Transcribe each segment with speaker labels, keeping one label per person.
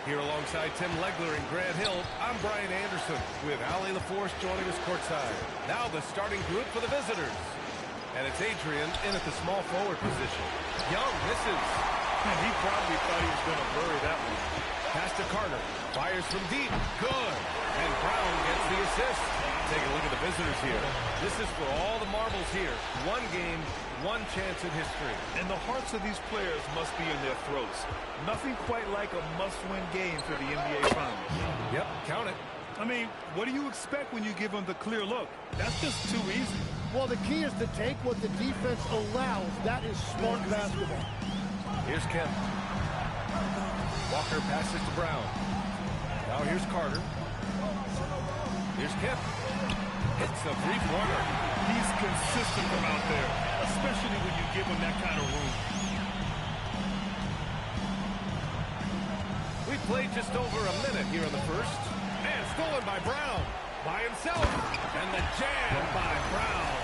Speaker 1: Here alongside Tim Legler and Grant Hill, I'm Brian Anderson with Ali LaForce joining us courtside. Now the starting group for the visitors. And it's Adrian in at the small forward position. Young misses.
Speaker 2: And he probably thought he was going to bury that one.
Speaker 1: Pass to Carter. Fires from deep. Good. And Brown gets the assist. Take a look at the visitors here. This is for all the marbles here. One game, one chance in history.
Speaker 2: And the hearts of these players must be in their throats. Nothing quite like a must-win game for the NBA Finals.
Speaker 1: Yep, count it.
Speaker 2: I mean, what do you expect when you give them the clear look? That's just too easy.
Speaker 3: Well, the key is to take what the defense allows. That is smart basketball.
Speaker 1: Here's Kemp. Walker passes to Brown. Now here's Carter. Here's Kemp. Hits a three-pointer.
Speaker 2: He's consistent from out there, especially when you give him that kind of room.
Speaker 1: We played just over a minute here in the first. And stolen by Brown. By himself. And the jam by Brown.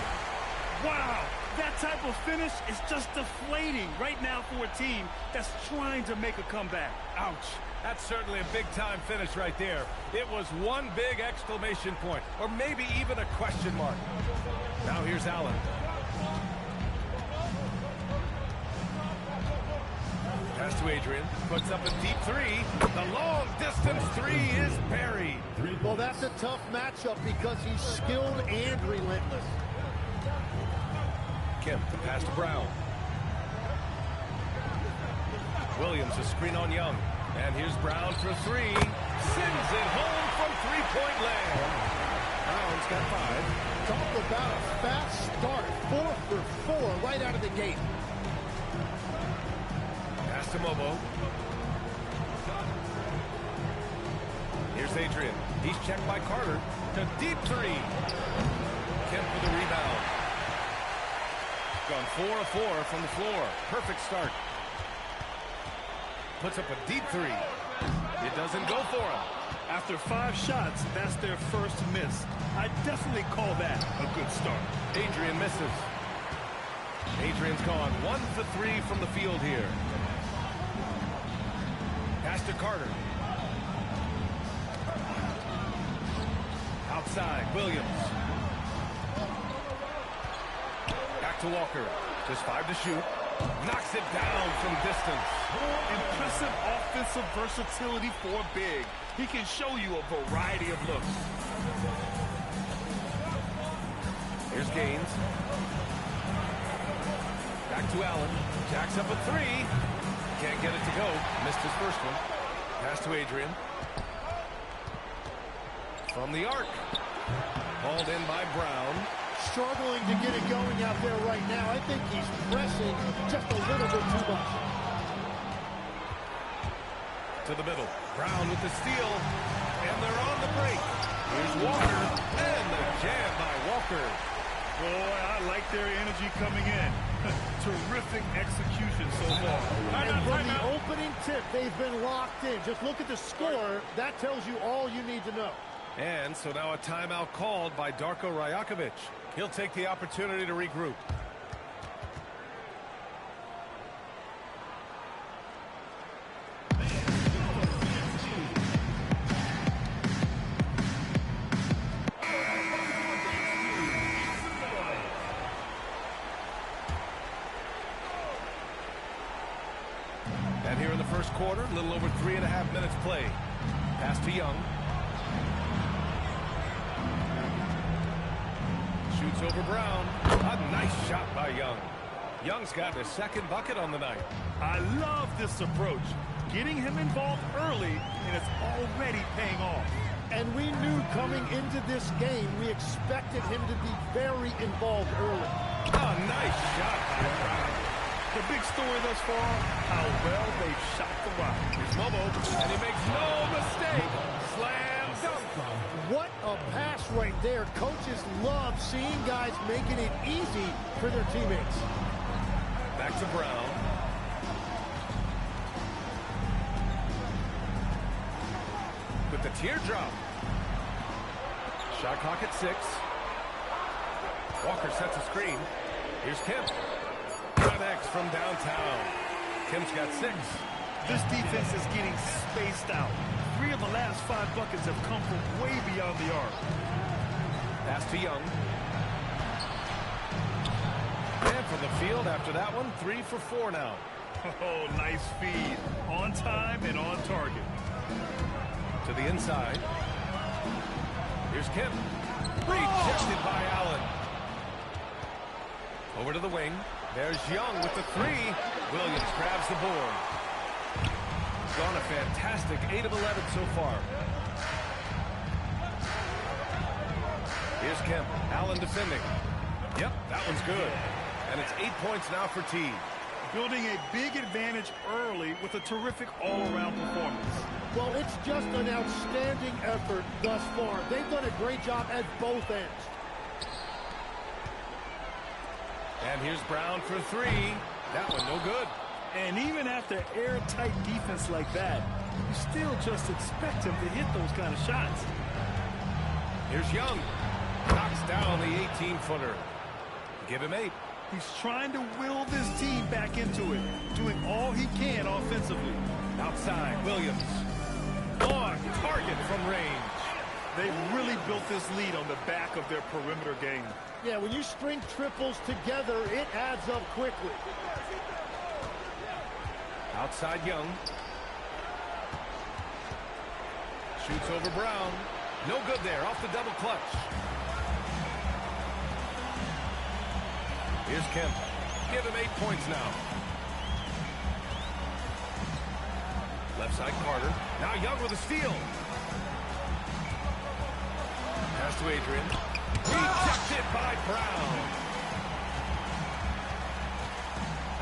Speaker 2: Wow, that type of finish is just deflating right now for a team that's trying to make a comeback.
Speaker 1: Ouch. That's certainly a big-time finish right there. It was one big exclamation point, or maybe even a question mark. Now here's Allen. Pass to Adrian. Puts up a deep three. The long-distance three is buried.
Speaker 3: Well, that's a tough matchup because he's skilled and relentless.
Speaker 1: Kemp, the pass to Brown. Williams, a screen on Young. And here's Brown for three. Sends it home from three-point land. Brown's got 5.
Speaker 3: Talk about a fast start. 4 for 4 right out of the gate.
Speaker 1: Pass to Mobo. Here's Adrian. He's checked by Carter. To deep three. Kemp for the rebound. Gone 4 of 4 from the floor. Perfect start. Puts up a deep three. It doesn't go for him.
Speaker 2: After 5 shots, that's their first miss. I definitely call that a good start.
Speaker 1: Adrian misses. Adrian's gone 1 for 3 from the field here. Pass to Carter. Outside, Williams. Back to Walker. Just 5 to shoot. Knocks it down from distance.
Speaker 2: Impressive offensive versatility for big. He can show you a variety of looks.
Speaker 1: Here's Gaines. Back to Allen. Jacks up a 3. Can't get it to go. Missed his first one. Pass to Adrian. From the arc. Hauled in by Brown.
Speaker 3: Struggling to get it going out there right now. I think he's pressing just a little bit too much.
Speaker 1: To the middle. Brown with the steal. And they're on the break. Here's Walker. And the jam by Walker.
Speaker 2: Boy, I like their energy coming in. Terrific execution so far.
Speaker 3: And from the opening tip, they've been locked in. Just look at the score. That tells you all you need to know.
Speaker 1: And so now a timeout called by Darko Rajakovic. He'll take the opportunity to regroup. And here in the first quarter, a little over 3.5 minutes play. Pass to Young. Shoots over Brown. A nice shot by Young. Young's got his second bucket on the night.
Speaker 2: I love this approach. Getting him involved early, and it's already paying off.
Speaker 3: And we knew coming into this game, we expected him to be very involved early.
Speaker 1: A nice shot by Brown.
Speaker 2: The big story thus far, how well they've shot the rock.
Speaker 1: Here's Mobo, and he makes no mistake. Slam dunk.
Speaker 3: What a pass right there. Coaches love seeing guys making it easy for their teammates.
Speaker 1: Back to Brown. With the teardrop. Shot clock at 6. Walker sets a screen. Here's Kemp. Connects from downtown. Kemp's got 6.
Speaker 2: This defense is getting spaced out. 3 of the last 5 buckets have come from way beyond the arc.
Speaker 1: Pass to Young. And from the field after that one, 3 for 4 now.
Speaker 2: Oh, nice feed. On time and on target.
Speaker 1: To the inside. Here's Kemp. Rejected by Allen. Over to the wing. There's Young with the 3. Williams grabs the board. Gone a fantastic 8 of 11 so far. Here's Kemp. Allen defending. Yep, that one's good. And it's 8 points now for T.
Speaker 2: Building a big advantage early with a terrific all-around performance.
Speaker 3: Well, it's just an outstanding effort thus far. They've done a great job at both ends.
Speaker 1: And here's Brown for 3. That one no good.
Speaker 2: And even after airtight defense like that, you still just expect him to hit those kind of shots.
Speaker 1: Here's Young. Knocks down the 18-footer. Give him 8.
Speaker 2: He's trying to will this team back into it, doing all he can offensively.
Speaker 1: Outside, Williams. On target from range.
Speaker 2: They really built this lead on the back of their perimeter game.
Speaker 3: Yeah, when you string triples together, it adds up quickly.
Speaker 1: Outside Young. Shoots over Brown. No good there, off the double clutch. Here's Kemp. Give him 8 points now. Left side Carter. Now Young with a steal. Pass to Adrian. Rejected by Brown.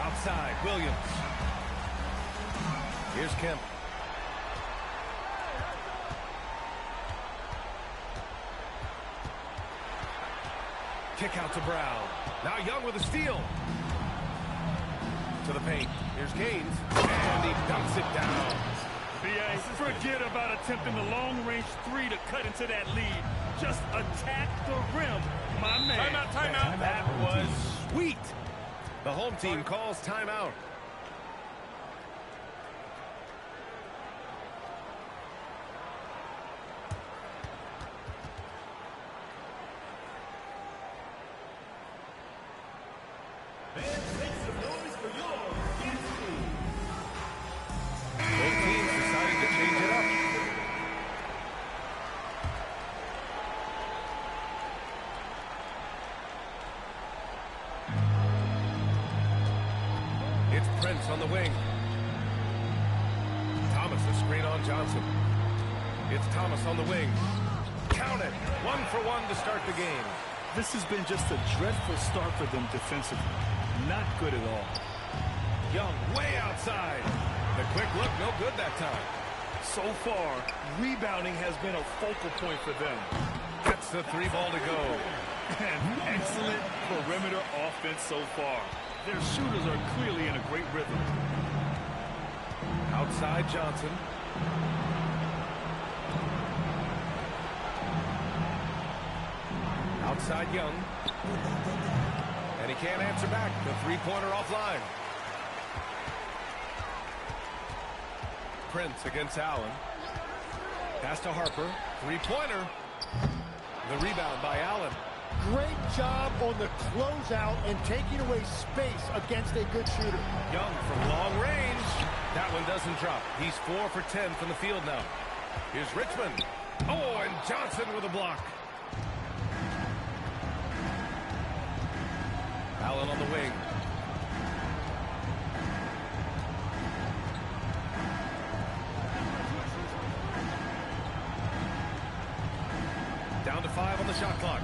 Speaker 1: Outside, Williams. Here's Kemp. Kick out to Brown. Now Young with a steal. To the paint. Here's Gaines. And he dunks it down.
Speaker 2: B.A., forget about attempting the long-range 3 to cut into that lead. Just attack the rim, my man.
Speaker 1: Timeout, timeout. That was sweet. The home team calls timeout. Both teams deciding to change it up. It's Prince on the wing. Thomas a screen on Johnson. It's Thomas on the wing. Count it. 1 for 1 to start the game.
Speaker 2: This has been just a dreadful start for them defensively. Not good at all.
Speaker 1: Young way outside. The quick look, no good that time.
Speaker 2: So far, rebounding has been a focal point for them.
Speaker 1: Gets the 3 ball to go.
Speaker 2: And excellent perimeter offense so far. Their shooters are clearly in a great rhythm.
Speaker 1: Outside Johnson. Outside Young. And he can't answer back. The 3-pointer offline. Prince against Allen. Pass to Harper. 3-pointer. The rebound by Allen.
Speaker 3: Great job on the closeout and taking away space against a good shooter.
Speaker 1: Young from long range. That one doesn't drop. He's 4 for 10 from the field now. Here's Richmond. Oh, and Johnson with a block. Allen on the wing. Down to 5 on the shot clock.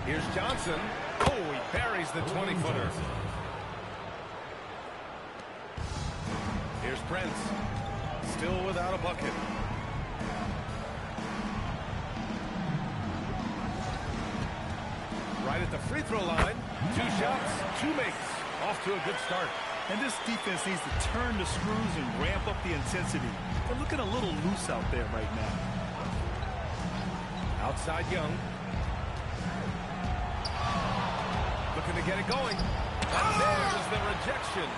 Speaker 1: Here's Johnson. Oh, he buries the 20-footer. Here's Prince. Still without a bucket. Right at the free throw line. 2 shots, 2 makes. Off to a good start.
Speaker 2: And this defense needs to turn the screws and ramp up the intensity. They're looking a little loose out there right now.
Speaker 1: Outside Young. Looking to get it going. And there's the rejection.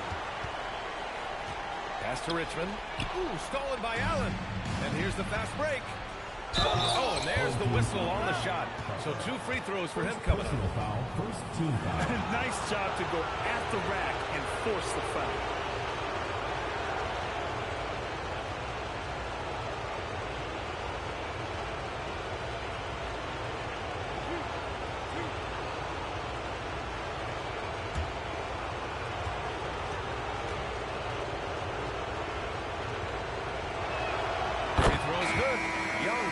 Speaker 1: Pass to Richmond. Ooh, stolen by Allen. And here's the fast break. Oh, and there's the whistle on the shot. So 2 free throws for him coming up.
Speaker 2: Nice job to go at the rack and force the foul.
Speaker 1: Free throw is good. Young.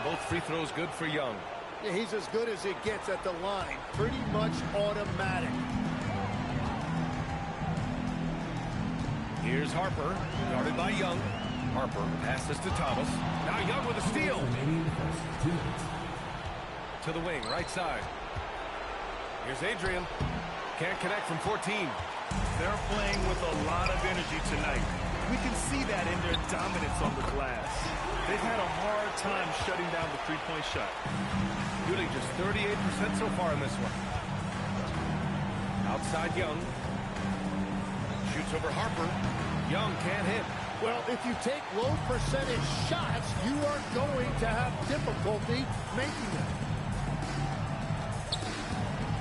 Speaker 1: Both free throws good for Young.
Speaker 3: Yeah, he's as good as it gets at the line. Pretty much automatic.
Speaker 1: Here's Harper, guarded by Young. Harper passes to Thomas. Now Young with a steal. To the wing, right side. Here's Adrian. Can't connect from 14.
Speaker 2: They're playing with a lot of energy tonight. We can see that in their dominance on the glass. They've had a hard time shutting down the three-point shot.
Speaker 1: Shooting just 38% so far in this one. Outside Young. Shoots over Harper. Young can't hit.
Speaker 3: Well, if you take low percentage shots, you are going to have difficulty making them.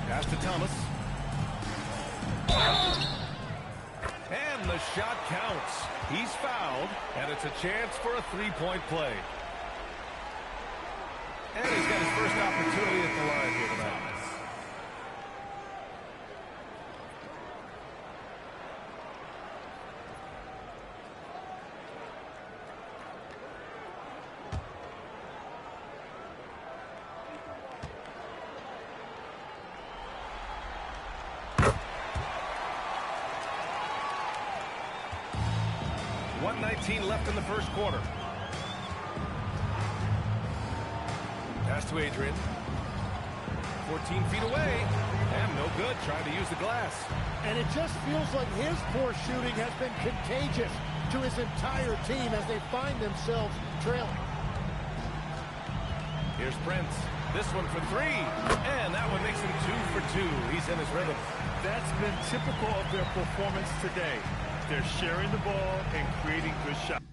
Speaker 1: Pass to Thomas. And the shot counts. He's fouled, and it's a chance for a three-point play. And he's got his first opportunity at the line here tonight. Left in the first quarter. Pass to Adrian. 14 feet away. And no good, trying to use the glass.
Speaker 3: And it just feels like his poor shooting has been contagious to his entire team as they find themselves trailing.
Speaker 1: Here's Prince. This one for 3. And that one makes him 2 for 2. He's in his rhythm.
Speaker 2: That's been typical of their performance today. They're sharing the ball and creating good shots.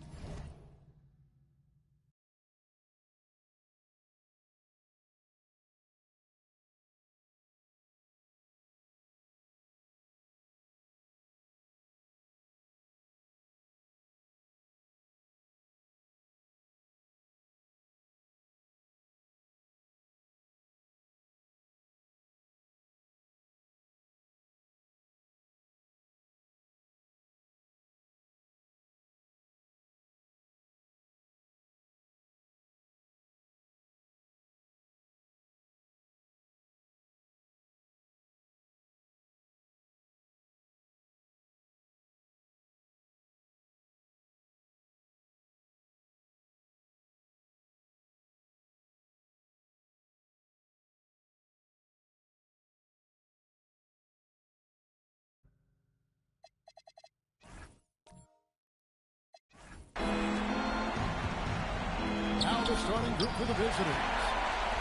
Speaker 3: The starting group for the visitors.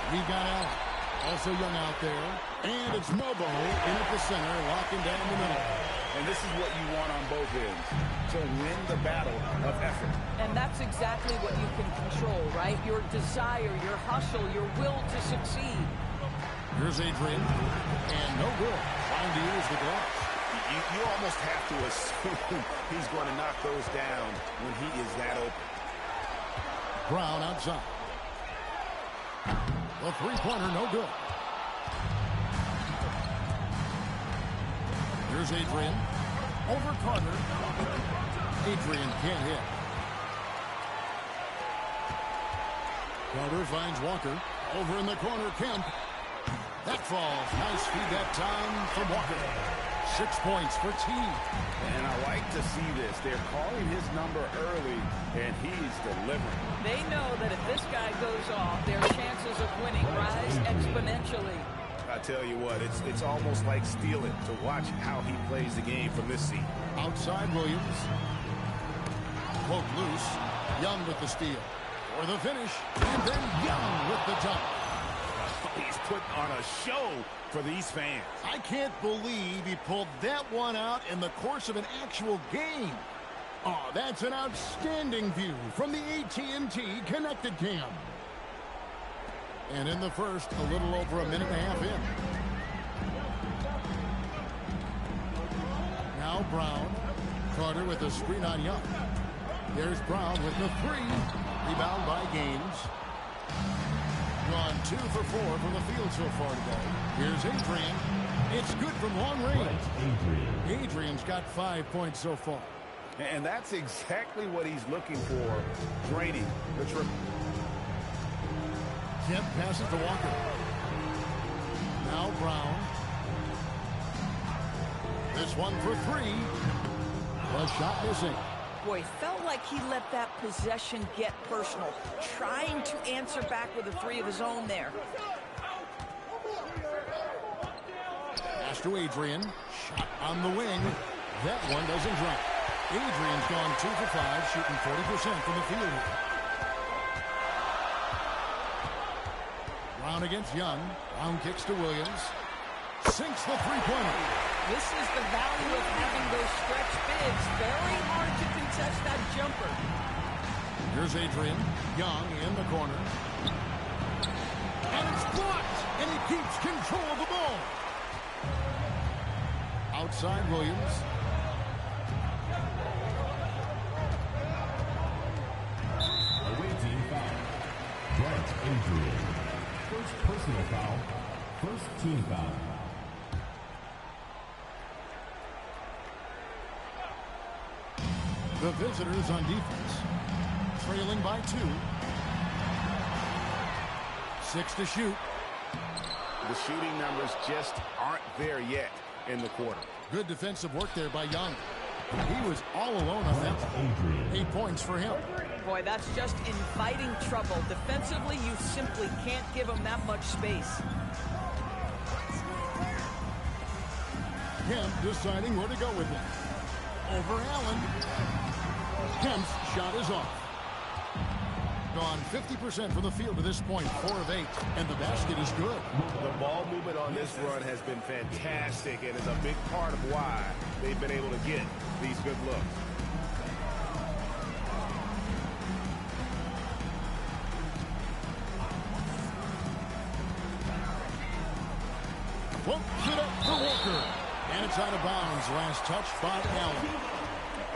Speaker 3: We've got Allen, also Young out there. And it's Mobo in at the center, locking down the middle.
Speaker 4: And this is what you want on both ends, to win the battle of effort.
Speaker 5: And that's exactly what you can control, right? Your desire, your hustle, your will to succeed.
Speaker 3: Here's Adrian. And no good. Trying to use the glass.
Speaker 4: You almost have to assume he's going to knock those down when he is that open.
Speaker 3: Brown outside. The three-pointer, no good. Here's Adrian. Over Carter. Adrian can't hit. Carter finds Walker. Over in the corner, Kemp. That falls. Nice feed that time from Walker. 6 points for team.
Speaker 4: And I like to see this. They're calling his number early, and he's delivering.
Speaker 5: They know that if this guy goes off, their chances of winning rise exponentially.
Speaker 4: I tell you what, it's almost like stealing to watch how he plays the game from this seat.
Speaker 3: Outside Williams. Poke loose. Young with the steal. For the finish. And then Young with the dunk.
Speaker 4: He's putting on a show for these fans.
Speaker 3: I can't believe he pulled that one out in the course of an actual game. Oh, that's an outstanding view from the AT&T Connected Cam. And in the first, a little over a minute and a half in. Now Brown. Carter with the screen on Young. There's Brown with the three. Rebound by Gaines. Gone 2 for 4 from the field so far today. Here's Adrian. It's good from long range. Adrian's got 5 points so far.
Speaker 4: And that's exactly what he's looking for, draining the triple.
Speaker 3: Kemp passes to Walker. Now Brown. This one for 3. A shot missing.
Speaker 5: Boy, felt like he let that possession get personal, trying to answer back with a 3 of his own there.
Speaker 3: Pass to Adrian. Shot on the wing. That one doesn't drop. Adrian's gone 2 for 5, shooting 40% from the field. Brown against Young. Brown kicks to Williams. Sinks the three-pointer.
Speaker 5: This is the value of having those stretch bigs. Very hard to contest that jumper.
Speaker 3: Here's Adrian. Young in the corner. And it's blocked. And he keeps control of the ball. Outside Williams.
Speaker 6: Away team foul. Brett Adrian. First personal foul. First team foul.
Speaker 3: The visitors on defense. Trailing by 2. 6 to shoot.
Speaker 4: The shooting numbers just aren't there yet in the quarter.
Speaker 3: Good defensive work there by Young. He was all alone on that one. 8 points for him.
Speaker 5: Boy, that's just inviting trouble. Defensively, you simply can't give him that much space.
Speaker 3: Kemp deciding where to go with it. Over Allen. Kemp's shot is off. Gone 50% from the field to this point, 4 of 8, and the basket is good.
Speaker 4: The ball movement on this run has been fantastic and is a big part of why they've been able to get these good looks.
Speaker 3: Pumps it up for Walker. And it's out of bounds. Last touch by Allen.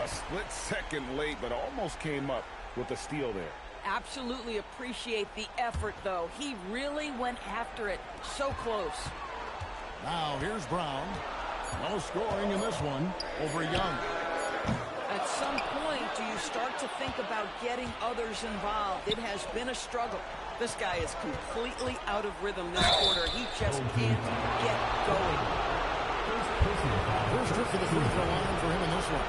Speaker 4: A split second late, but almost came up with a steal there.
Speaker 5: Absolutely appreciate the effort, though. He really went after it. So close.
Speaker 3: Now here's Brown. No scoring in this one over Young.
Speaker 5: At some point, do you start to think about getting others involved? It has been a struggle. This guy is completely out of rhythm this quarter. He just can't get going.
Speaker 3: First trip to the free throw line for him in this one.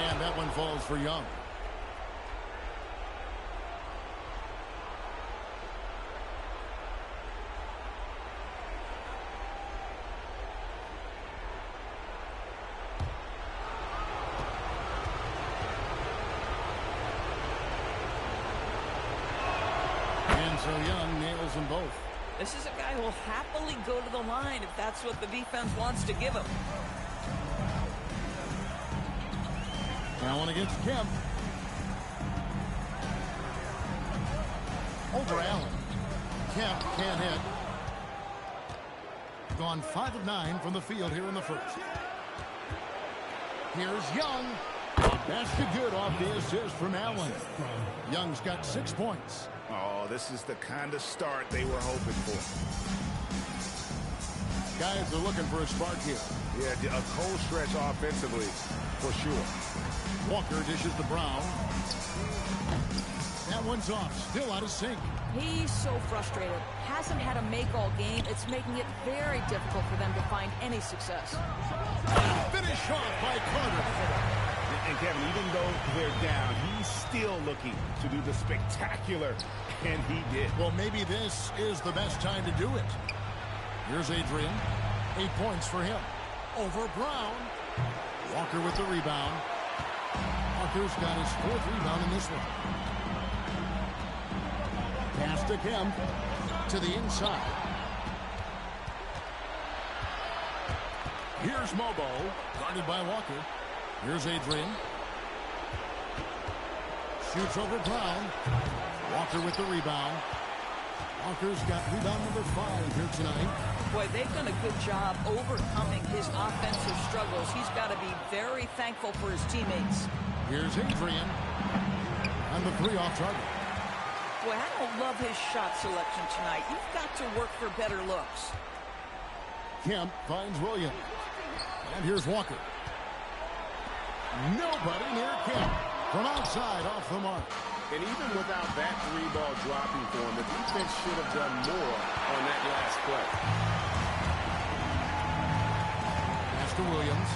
Speaker 3: And that one falls for Young. And so Young nails them both.
Speaker 5: This is a guy who will happily go to the line if that's what the defense wants to give him.
Speaker 3: Allen against Kemp. Over Allen. Kemp can't hit. Gone 5 of 9 from the field here in the first. Here's Young. Basket good off the assist from Allen. Young's got 6 points.
Speaker 4: Oh, this is the kind of start they were hoping for.
Speaker 3: Guys are looking for a spark here.
Speaker 4: Yeah, a cold stretch offensively, for sure.
Speaker 3: Walker dishes to Brown. That one's off. Still out of sync.
Speaker 5: He's so frustrated. Hasn't had a make all game. It's making it very difficult for them to find any success.
Speaker 3: Finish off by Carter.
Speaker 4: And Kevin, even though they're down, he's still looking to do the spectacular, and he did.
Speaker 3: Well, maybe this is the best time to do it. Here's Adrian. 8 points for him. Over Brown. Walker with the rebound. Walker's got his 4th rebound in this one. Pass to Kemp. To the inside. Here's Mobo. Guarded by Walker. Here's Adrian. Shoots over Brown. Walker with the rebound. Walker's got rebound number 5 here tonight.
Speaker 5: Boy, they've done a good job overcoming his offensive struggles. He's got to be very thankful for his teammates.
Speaker 3: Here's Adrian. On the 3 off target.
Speaker 5: Boy, I don't love his shot selection tonight. You've got to work for better looks.
Speaker 3: Kemp finds Williams. And here's Walker. Nobody near Kemp. From outside, off the mark.
Speaker 4: And even without that 3-ball dropping for him, the defense should have done more on that last play.
Speaker 3: Pass to Williams.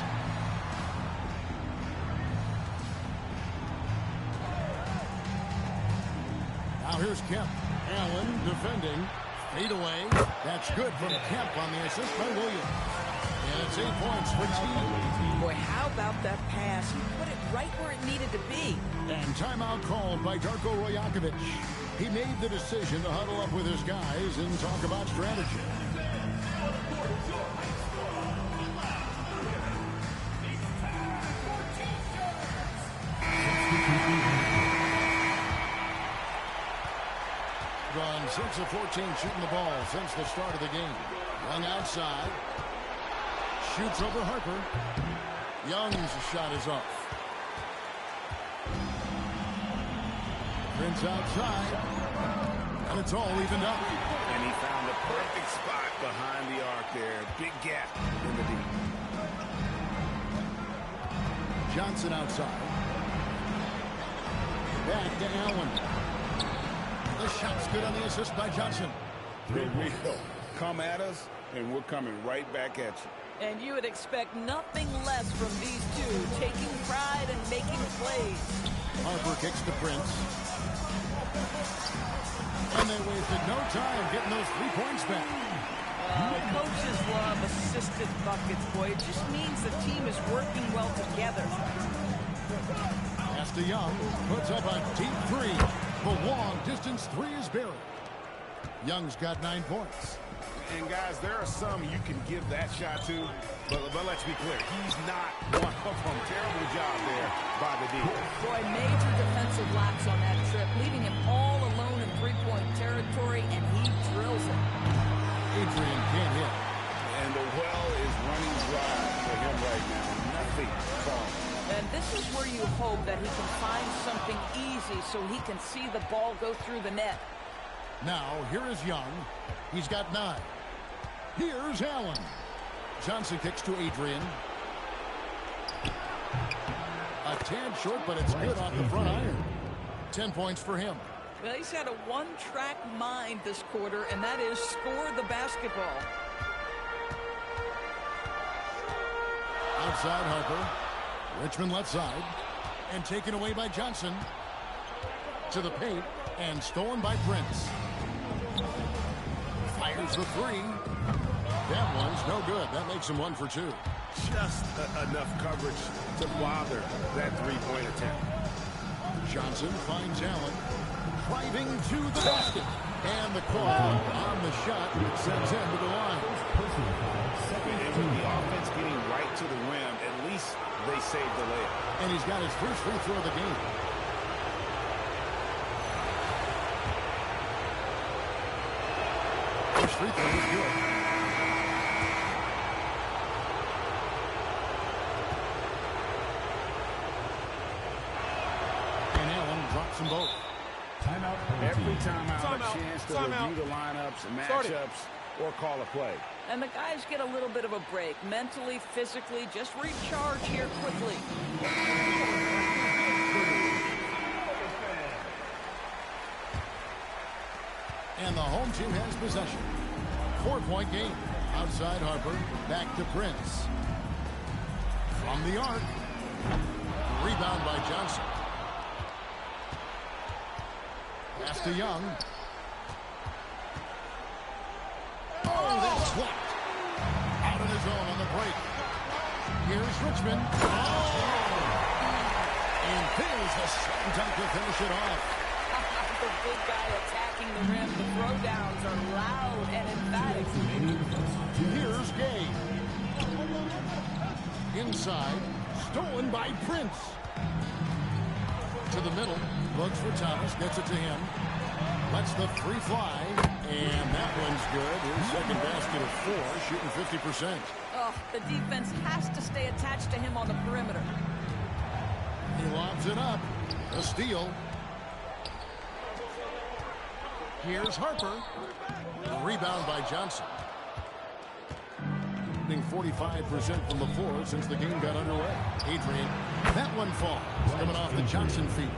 Speaker 3: Now here's Kemp. Allen defending. Fade away. That's good from Kemp on the assist by Williams. And it's 8 points for team.
Speaker 5: Boy, how about that pass? He put it right where it needed to be.
Speaker 3: And timeout called by Darko Rajakovic. He made the decision to huddle up with his guys and talk about strategy. Gone 6 of 14 shooting the ball since the start of the game. Young outside. Shoots over Harper. Young's shot is off. Prince outside. And it's all evened up.
Speaker 4: And he found the perfect spot behind the arc there. Big gap in the deep.
Speaker 3: Johnson outside. Back to Allen. The shot's good on the assist by Johnson.
Speaker 4: Here we go. Come at us, and we're coming right back at you.
Speaker 5: And you would expect nothing less from these two, taking pride and making plays.
Speaker 3: Harper kicks to Prince. And they wasted no time getting those 3 points back.
Speaker 5: Coaches love assisted buckets, boy. It just means the team is working well together.
Speaker 3: Pass to Young. Puts up a deep 3. The long-distance 3 is buried. Young's got 9 points.
Speaker 4: And, guys, there are some you can give that shot to, but let's be clear. He's not one of them. Terrible job there by the defense.
Speaker 5: Boy, major defensive lapse on that trip, leaving him all alone in 3-point territory, and he drills it.
Speaker 3: Adrian can't hit.
Speaker 4: And the well is running dry for him right now. Nothing falling.
Speaker 5: And this is where you hope that he can find something easy so he can see the ball go through the net.
Speaker 3: Now, here is Young. He's got 9. Here's Allen. Johnson kicks to Adrian. A tad short, but it's good off the front iron. 10 points for him.
Speaker 5: Well, he's had a one-track mind this quarter, and that is score the basketball.
Speaker 3: Outside Harper. Richmond left side. And taken away by Johnson. To the paint. And stolen by Prince. Fires the 3. That one's no good. That makes him 1 for 2.
Speaker 4: Just enough coverage to bother that 3-point attempt.
Speaker 3: Johnson finds Allen. Driving to the basket. And the call on the shot sends him to the line.
Speaker 4: And with the offense getting right to the rim, at least they saved the layup.
Speaker 3: And he's got his first free throw of the game. First free throw is good. And Allen drops them both.
Speaker 6: Timeout.
Speaker 4: Every time I have a chance to review the lineups, matchups, or call a play.
Speaker 5: And the guys get a little bit of a break. Mentally, physically, just recharge here quickly.
Speaker 3: And the home team has possession. 4-point game. Outside Harper. Back to Prince. From the arc. Rebound by Johnson. Pass to Young. Oh, that's swept. Out on his own on the break. Here's Richmond. Oh! And there's the slam dunk to finish it off.
Speaker 5: The big guy attacking the rim. The throwdowns are loud and emphatic.
Speaker 3: Here's Gay. Inside. Stolen by Prince. To the middle. Looks for Thomas. Gets it to him. Lets the free fly. And that one's good. His second basket of 4. Shooting 50%.
Speaker 5: Oh, the defense has to stay attached to him on the perimeter.
Speaker 3: He lobs it up. A steal. Here's Harper. Rebound by Johnson. Shooting 45% from the floor since the game got underway. Adrian. That one falls. Coming off the Johnson feed.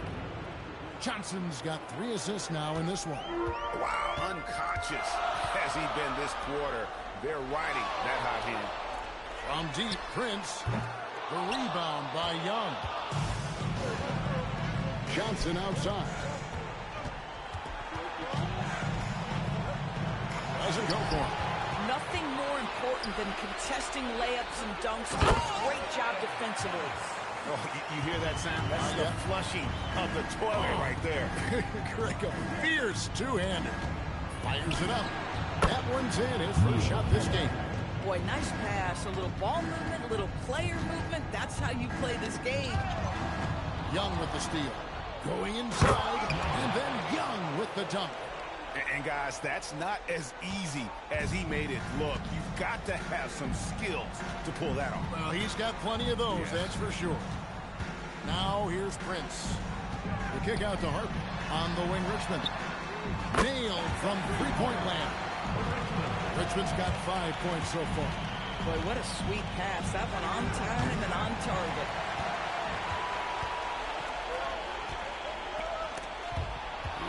Speaker 3: Johnson's got 3 assists now in this one.
Speaker 4: Wow, unconscious has he been this quarter. They're riding that hot hand.
Speaker 3: From deep, Prince. The rebound by Young. Johnson outside. Doesn't go for it.
Speaker 5: Nothing more important than contesting layups and dunks. Great job defensively.
Speaker 4: Oh, you hear that sound? That's the flushing of the toilet right there.
Speaker 3: Crick, a fierce two-hander. Fires it up. That one's in. His first shot this game.
Speaker 5: Boy, nice pass. A little ball movement, a little player movement. That's how you play this game.
Speaker 3: Young with the steal. Going inside. And then Young with the dunk.
Speaker 4: And guys, that's not as easy as he made it look. You've got to have some skills to pull that off.
Speaker 3: Well, he's got plenty of those, that's for sure. Now here's Prince. The kick out to Harper. On the wing, Richmond. Nailed from three-point land. Richmond's got 5 points so far.
Speaker 5: Boy, what a sweet pass. That one on time and on target.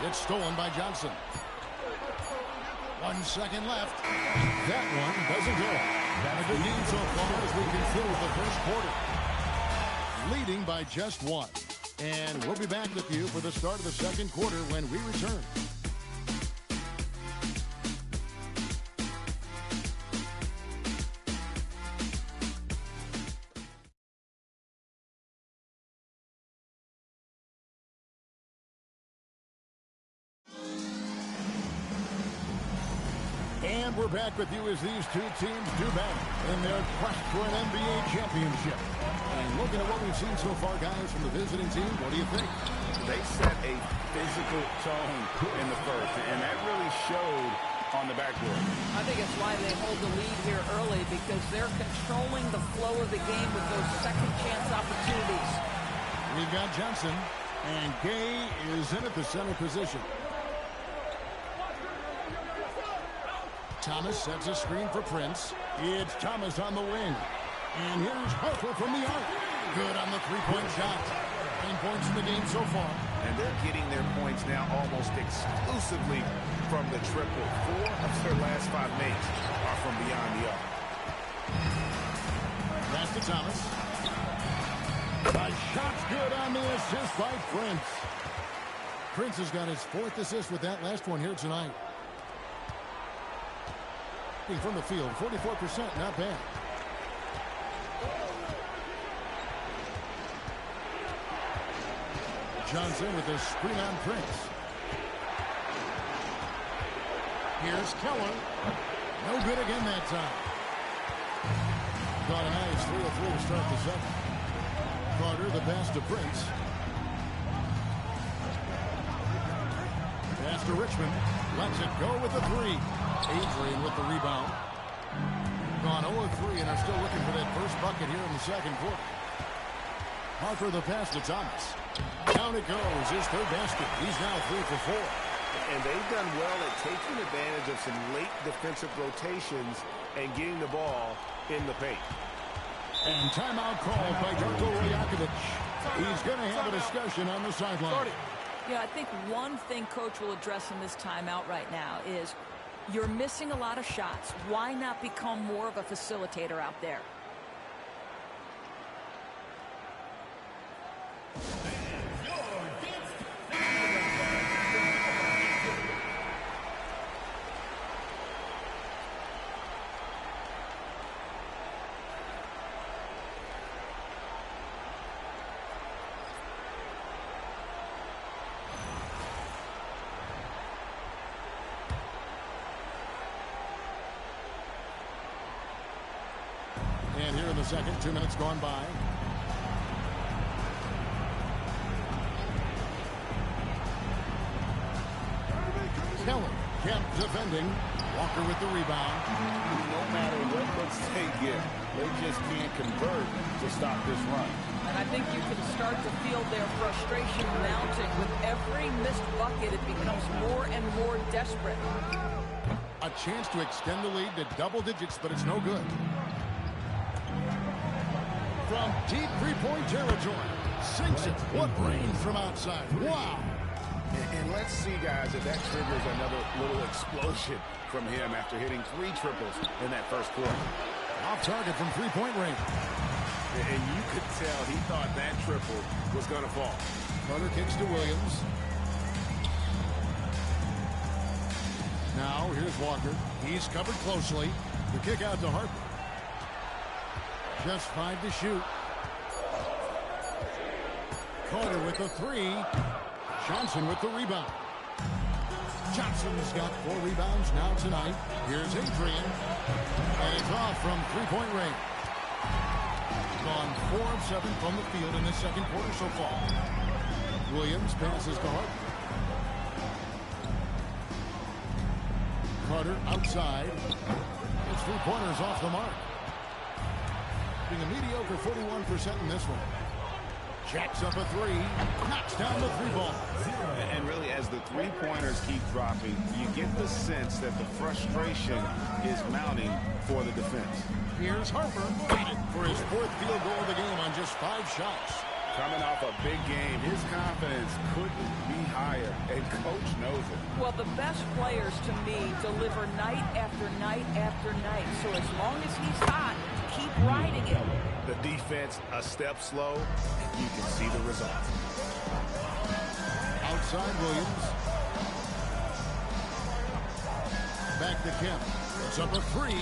Speaker 3: It's stolen by Johnson. 1 second left. That one doesn't go. A good lead so far as we conclude the first quarter. Leading by just 1. And we'll be back with you for the start of the second quarter when we return. And we're back with you as these two teams do battle in their quest for an NBA championship. And looking at what we've seen so far, guys, from the visiting team, what do you think?
Speaker 4: They set a physical tone in the first, and that really showed on the backboard.
Speaker 5: I think it's why they hold the lead here early, because they're controlling the flow of the game with those second chance opportunities.
Speaker 3: We've got Johnson, and Gay is in at the center position. Thomas sets a screen for Prince. It's Thomas on the wing. And here's Harper from the arc. Good on the three-point shot. 10 points in the game so far.
Speaker 4: And they're getting their points now almost exclusively from the triple. 4 of their last 5 makes are from beyond the arc.
Speaker 3: Pass to Thomas. The shot's good on the assist by Prince. Prince has got his 4th assist with that last one here tonight. From the field, 44%, not bad. Johnson with a screen on Prince. Here's Keller. No good again that time. Got a nice 3 of 3 to start the second. Carter, the pass to Prince. Pass to Richmond. Lets it go with the 3. Adrian with the rebound. Gone 0-3 and are still looking for that first bucket here in the second quarter. Harper the pass to Thomas. Down it goes. His 3rd basket. He's now 3 for 4.
Speaker 4: And they've done well at taking advantage of some late defensive rotations and getting the ball in the paint.
Speaker 3: And timeout called by Darko Rajakovic. He's going to have a discussion on the sideline.
Speaker 5: Yeah, I think one thing Coach will address in this timeout right now is you're missing a lot of shots. Why not become more of a facilitator out there?
Speaker 3: And here in the second, 2 minutes gone by. Keller kept defending. Walker with the rebound.
Speaker 4: No matter what looks they get, they just can't convert to stop this run.
Speaker 5: And I think you can start to feel their frustration mounting. With every missed bucket, it becomes more and more desperate.
Speaker 3: A chance to extend the lead to double digits, but it's no good. From deep three-point territory. Sinks it. What range from outside. Wow.
Speaker 4: And let's see, guys, if that triggers another little explosion from him after hitting 3 triples in that first quarter.
Speaker 3: Off target from three-point range.
Speaker 4: And you could tell he thought that triple was going to fall.
Speaker 3: Carter kicks to Williams. Now, here's Walker. He's covered closely. The kick out to Harper. Just 5 to shoot. Carter with the 3. Johnson with the rebound. Johnson's got 4 rebounds now tonight. Here's Adrian. And it's off from three-point range. Gone 4 of 7 from the field in this second quarter so far. Williams passes to Harper. Carter outside. His three-pointers off the mark. Being a mediocre 41% in this one. Jacks up a 3. Knocks down the 3-ball.
Speaker 4: And really, as the three-pointers keep dropping, you get the sense that the frustration is mounting for the defense.
Speaker 3: Here's Harper. Got it for his 4th field goal of the game on just 5 shots.
Speaker 4: Coming off a big game, his confidence couldn't be higher, and Coach knows it.
Speaker 5: Well, the best players, to me, deliver night after night after night. So as long as he's hot, keep riding it.
Speaker 4: The defense a step slow, and you can see the result.
Speaker 3: Outside Williams. Back to Kemp. It's up a 3.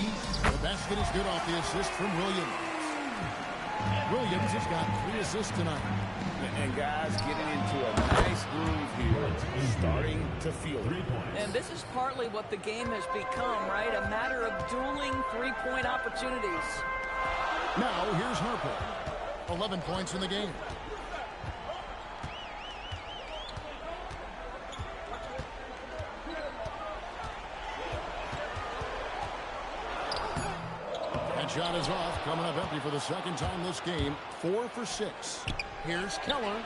Speaker 3: The basket is good off the assist from Williams. Williams has got 3 assists tonight.
Speaker 4: And guys getting into a nice groove here, starting to feel it.
Speaker 5: And this is partly what the game has become, right? A matter of dueling three-point opportunities.
Speaker 3: Now here's Harper. 11 points in the game. That shot is off. Coming up empty for the second time this game. 4 for 6. Here's Keller.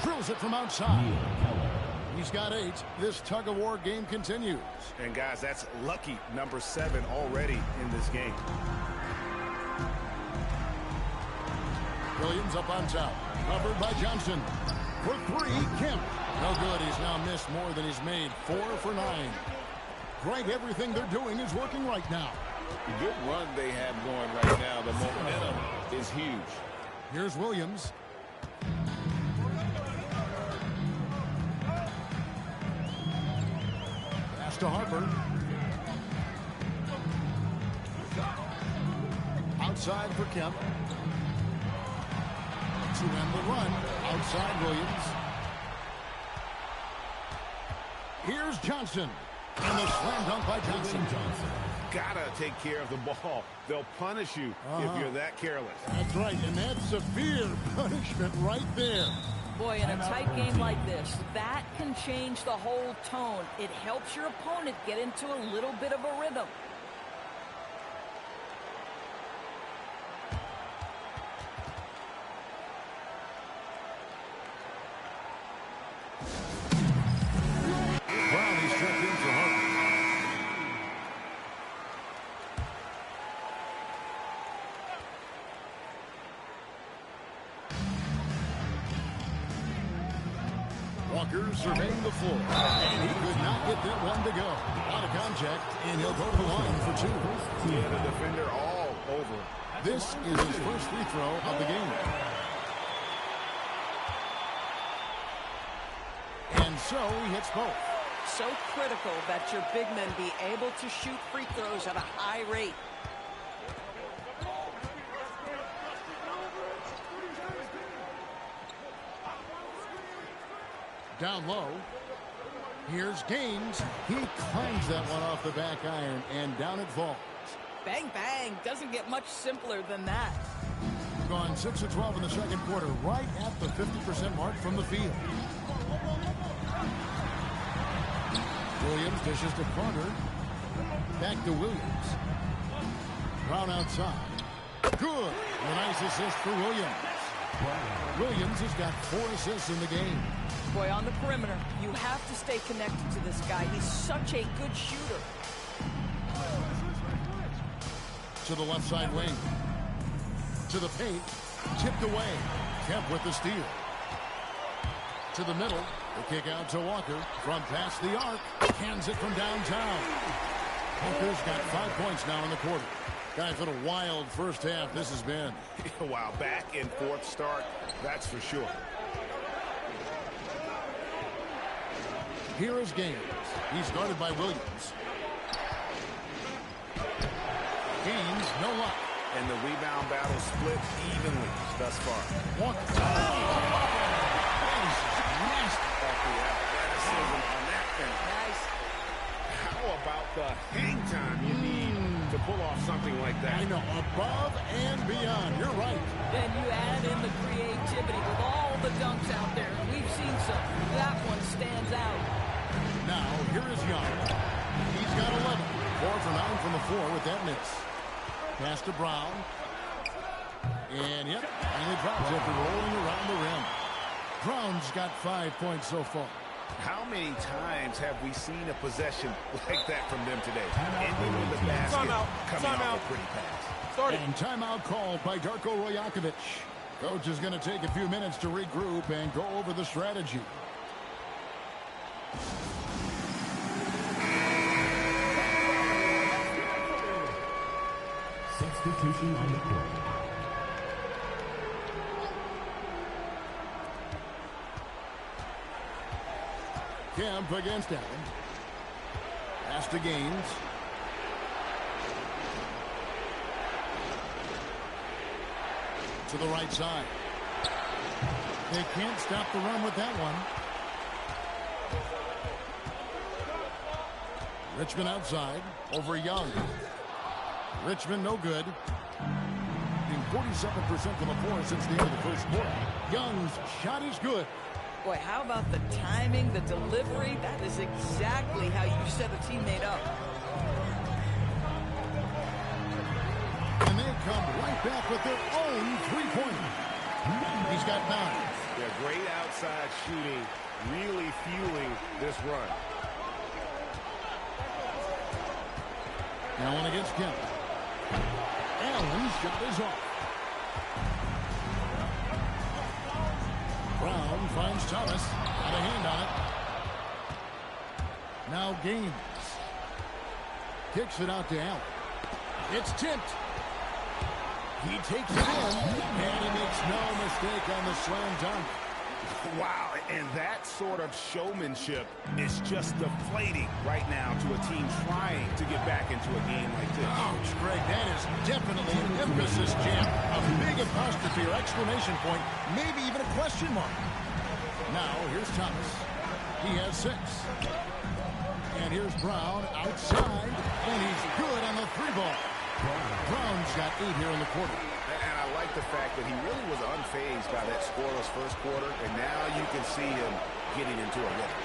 Speaker 3: Drills it from outside. He's got 8. This tug-of-war game continues.
Speaker 4: And guys, that's lucky number 7 already in this game.
Speaker 3: Williams up on top. Covered by Johnson. For 3, Kemp. No good. He's now missed more than he's made. 4 for 9. Greg, everything they're doing is working right now.
Speaker 4: The good run they have going right now. The momentum is huge.
Speaker 3: Here's Williams. Pass to Harper. Outside for Kemp. To end the run. Outside Williams. Here's Johnson. And the slam dunk by Johnson.
Speaker 4: Gotta take care of the ball. They'll punish you if you're that careless.
Speaker 3: That's right, and that's severe punishment right there.
Speaker 5: Boy, in a tight game like this, that can change the whole tone. It helps your opponent get into a little bit of a rhythm.
Speaker 3: Brown, he's checked in for Harper. Walker surveying the floor. And he could not get that one to go. Out of contact, and he'll go to the line for 2.
Speaker 4: Yeah, the defender all over him.
Speaker 3: This is his first free throw of the game. And so he hits both.
Speaker 5: So critical that your big men be able to shoot free throws at a high rate.
Speaker 3: Down low. Here's Gaines. He climbs that one off the back iron, and down it falls.
Speaker 5: Bang, bang. Doesn't get much simpler than that.
Speaker 3: Gone 6 of 12 in the second quarter, right at the 50% mark from the field. Williams dishes to Carter. Back to Williams. Brown outside. Good. A nice assist for Williams. Williams has got 4 assists in the game.
Speaker 5: Boy, on the perimeter, you have to stay connected to this guy. He's such a good shooter.
Speaker 3: To the left side wing. To the paint. Tipped away. Kemp with the steal. To the middle. The kick out to Walker. From past the arc. Hands it from downtown. Walker's got 5 points now in the quarter. Guys, what a wild first half this has been.
Speaker 4: Wow, back and forth start, that's for sure.
Speaker 3: Here is Gaines. He's guarded by Williams. Gaines, no luck.
Speaker 4: And the rebound battle split evenly thus far.
Speaker 3: Walker.
Speaker 4: Off the athleticism on that thing.
Speaker 5: Nice.
Speaker 4: How about the hang time you need to pull off something like that?
Speaker 3: I know, above and beyond. You're right.
Speaker 5: Then you add in the creativity with all the dunks out there. We've seen some. That one stands out.
Speaker 3: Now, here is Young. He's got 11. 4 for 9 from the floor with that miss. Pass to Brown. And, yep, finally drops after rolling around the rim. Brown's got 5 points so far.
Speaker 4: How many times have we seen a possession like that from them today? Ending with the basket, coming off a pretty pass.
Speaker 3: And timeout called by Darko Rojakovic. Coach is going to take a few minutes to regroup and go over the strategy.
Speaker 6: Substitution on the court.
Speaker 3: Kemp against Allen. Pass to Gaines. To the right side. They can't stop the run with that one. Richmond outside. Over Young. Richmond no good. 47% from the floor since the end of the first quarter. Young's shot is good.
Speaker 5: Boy, how about the timing, the delivery? That is exactly how you set a teammate up.
Speaker 3: And they come right back with their own three-pointer. He's got 9.
Speaker 4: Yeah, great outside shooting, really fueling this run.
Speaker 3: Now one against Kemp. Allen's shot is off. Brown finds Thomas. Got a hand on it. Now Gaines. Kicks it out to Allen. It's tipped. He takes it in, and he makes no mistake on the slam dunk.
Speaker 4: Wow, and that sort of showmanship is just deflating right now to a team trying to get back into a game like this.
Speaker 3: Ouch, Greg, that is definitely an emphasis jam. A big apostrophe or exclamation point, maybe even a question mark. Now, here's Thomas. He has 6. And here's Brown outside, and he's good on the 3-ball. Brown's got 8 here in the quarter.
Speaker 4: And I like the fact that he really was unfazed by that scoreless first quarter, and now you can see him getting into a rhythm.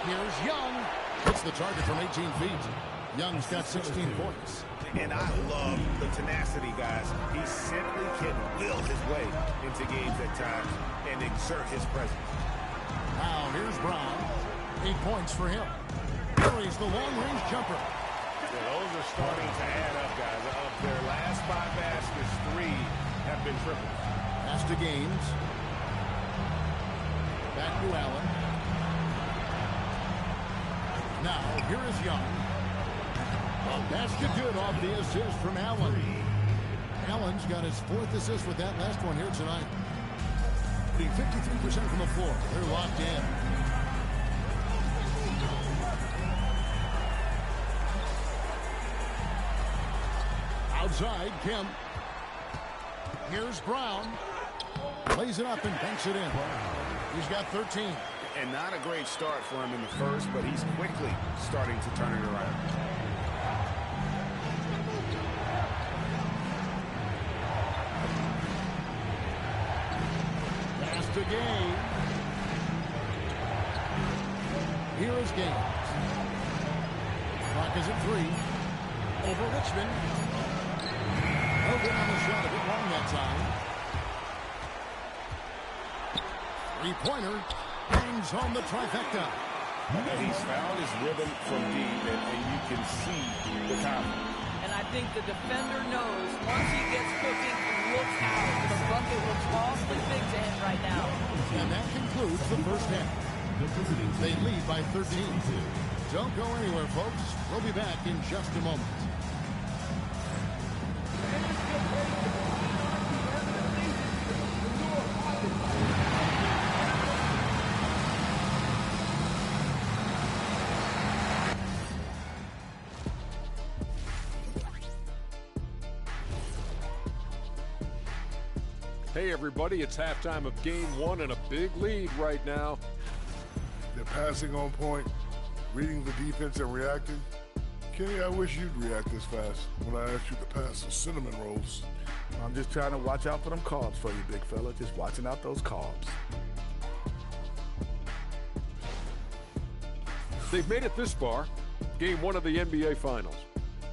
Speaker 3: Here's Young. Hits the target from 18 feet. Young's got 16 points.
Speaker 4: And I love the tenacity, guys. He simply can will his way into games at times and exert his presence.
Speaker 3: Now here's Brown. 8 points for him. Carries the long-range jumper.
Speaker 4: Yeah, those are starting to add up, guys. Of their last 5 baskets, 3 have been triples.
Speaker 3: Pass to Gaines. Back to Allen. Now, here is Young. A basket good off the assist from Allen. Allen's got his 4th assist with that last one here tonight. Hitting 53% from the floor. They're locked in. Outside, Kemp. Here's Brown. Lays it up and banks it in. He's got 13.
Speaker 4: And not a great start for him in the first, but he's quickly starting to turn it around.
Speaker 3: Pass to Gaines. Here is Gaines. Clock is at 3. Over Richmond. No good on the shot. A bit long that time. Three-pointer. Hangs home the trifecta.
Speaker 4: And he's found his rhythm from deep, and you can see the confidence.
Speaker 5: And I think the defender knows once he gets cooking, look out. The bucket looks awfully big to him right now.
Speaker 3: And that concludes the first half. They lead by 13. Don't go anywhere, folks. We'll be back in just a moment.
Speaker 7: Hey everybody, it's halftime of game 1 and a big lead right now.
Speaker 8: They're passing on point, reading the defense and reacting. Kenny, I wish you'd react this fast when I asked you to pass some cinnamon rolls.
Speaker 9: I'm just trying to watch out for them carbs for you, big fella. Just watching out those carbs.
Speaker 7: They've made it this far, game 1 of the NBA Finals.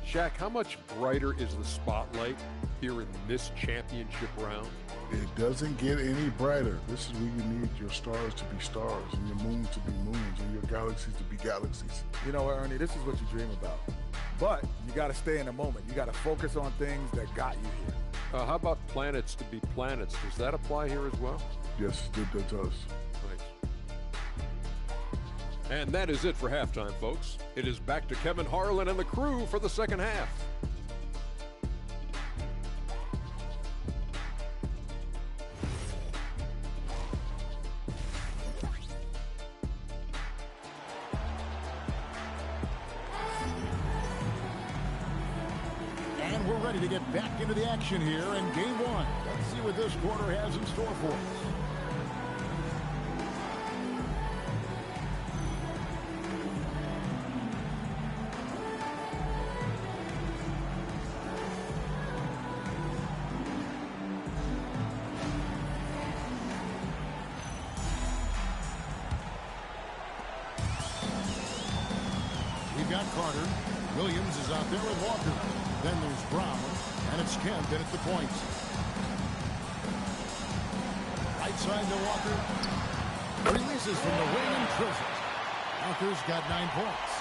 Speaker 7: Shaq, how much brighter is the spotlight here in this championship round?
Speaker 8: It doesn't get any brighter. This is where you need your stars to be stars and your moons to be moons and your galaxies to be galaxies.
Speaker 9: You know what, Ernie? This is what you dream about. But you got to stay in the moment. You got to focus on things that got you here.
Speaker 7: How about planets to be planets? Does that apply here as well?
Speaker 8: Yes, it does.
Speaker 7: Thanks. And that is it for halftime, folks. It is back to Kevin Harlan and the crew for the second half.
Speaker 3: And we're ready to get back into the action here in game 1. Let's see what this quarter has in store for us. We've got Carter. Williams is out there with Walker. Then there's Brown, and it's Kemp in at the point. Right side to Walker. Releases from the wing and drills it. Walker's got 9 points.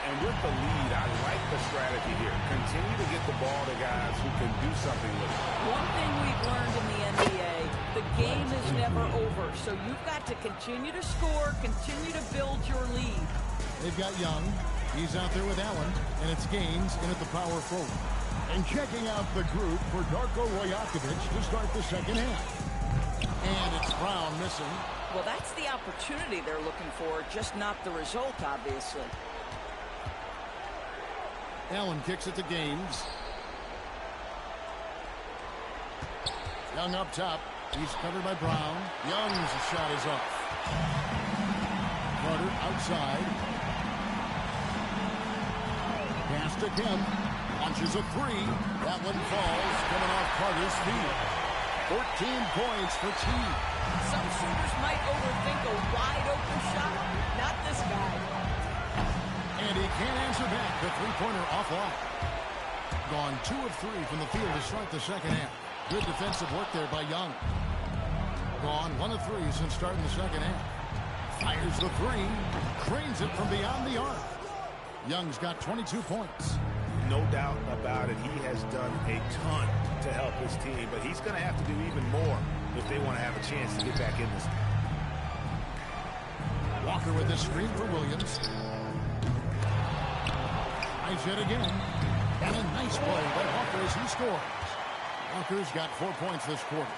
Speaker 4: And with the lead, I like the strategy here. Continue to get the ball to guys who can do something with it.
Speaker 5: One thing we've learned in the NBA, the game is never over. So you've got to continue to score, continue to build your lead.
Speaker 3: They've got Young. He's out there with Allen, and it's Gaines in at the power forward. And checking out the group for Darko Rajakovic to start the second half. And it's Brown missing.
Speaker 5: Well, that's the opportunity they're looking for, just not the result, obviously.
Speaker 3: Allen kicks it to Gaines. Young up top. He's covered by Brown. Young's shot is off. Carter outside. Pass to Kemp. Launches a 3. That one falls, coming off Carter's feet. 14 points for T.
Speaker 5: Some shooters might overthink a wide-open shot. Not this guy.
Speaker 3: And he can't answer back. The three-pointer offline. Gone 2 of 3 from the field to start the second half. Good defensive work there by Young. Gone 1 of 3 since starting the second half. Fires the 3. Cranes it from beyond the arc. Young's got 22 points.
Speaker 4: No doubt about it. He has done a ton to help his team, but he's going to have to do even more if they want to have a chance to get back in this.
Speaker 3: Walker with the screen for Williams. Tries it again. And a nice play by Walker as he scores. Walker's got 4 points this quarter.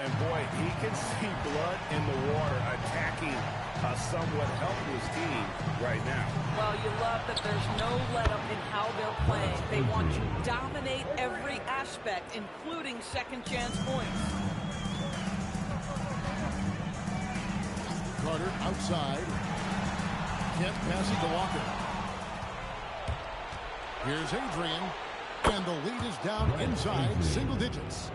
Speaker 4: And boy, he can see blood in the water attacking a somewhat helpless team right now.
Speaker 5: Well, you love that there's no let-up in how they're playing. They want to dominate every aspect, including second-chance points.
Speaker 3: Carter outside. Kent passing to Walker. Here's Adrian. And the lead is down inside single digits.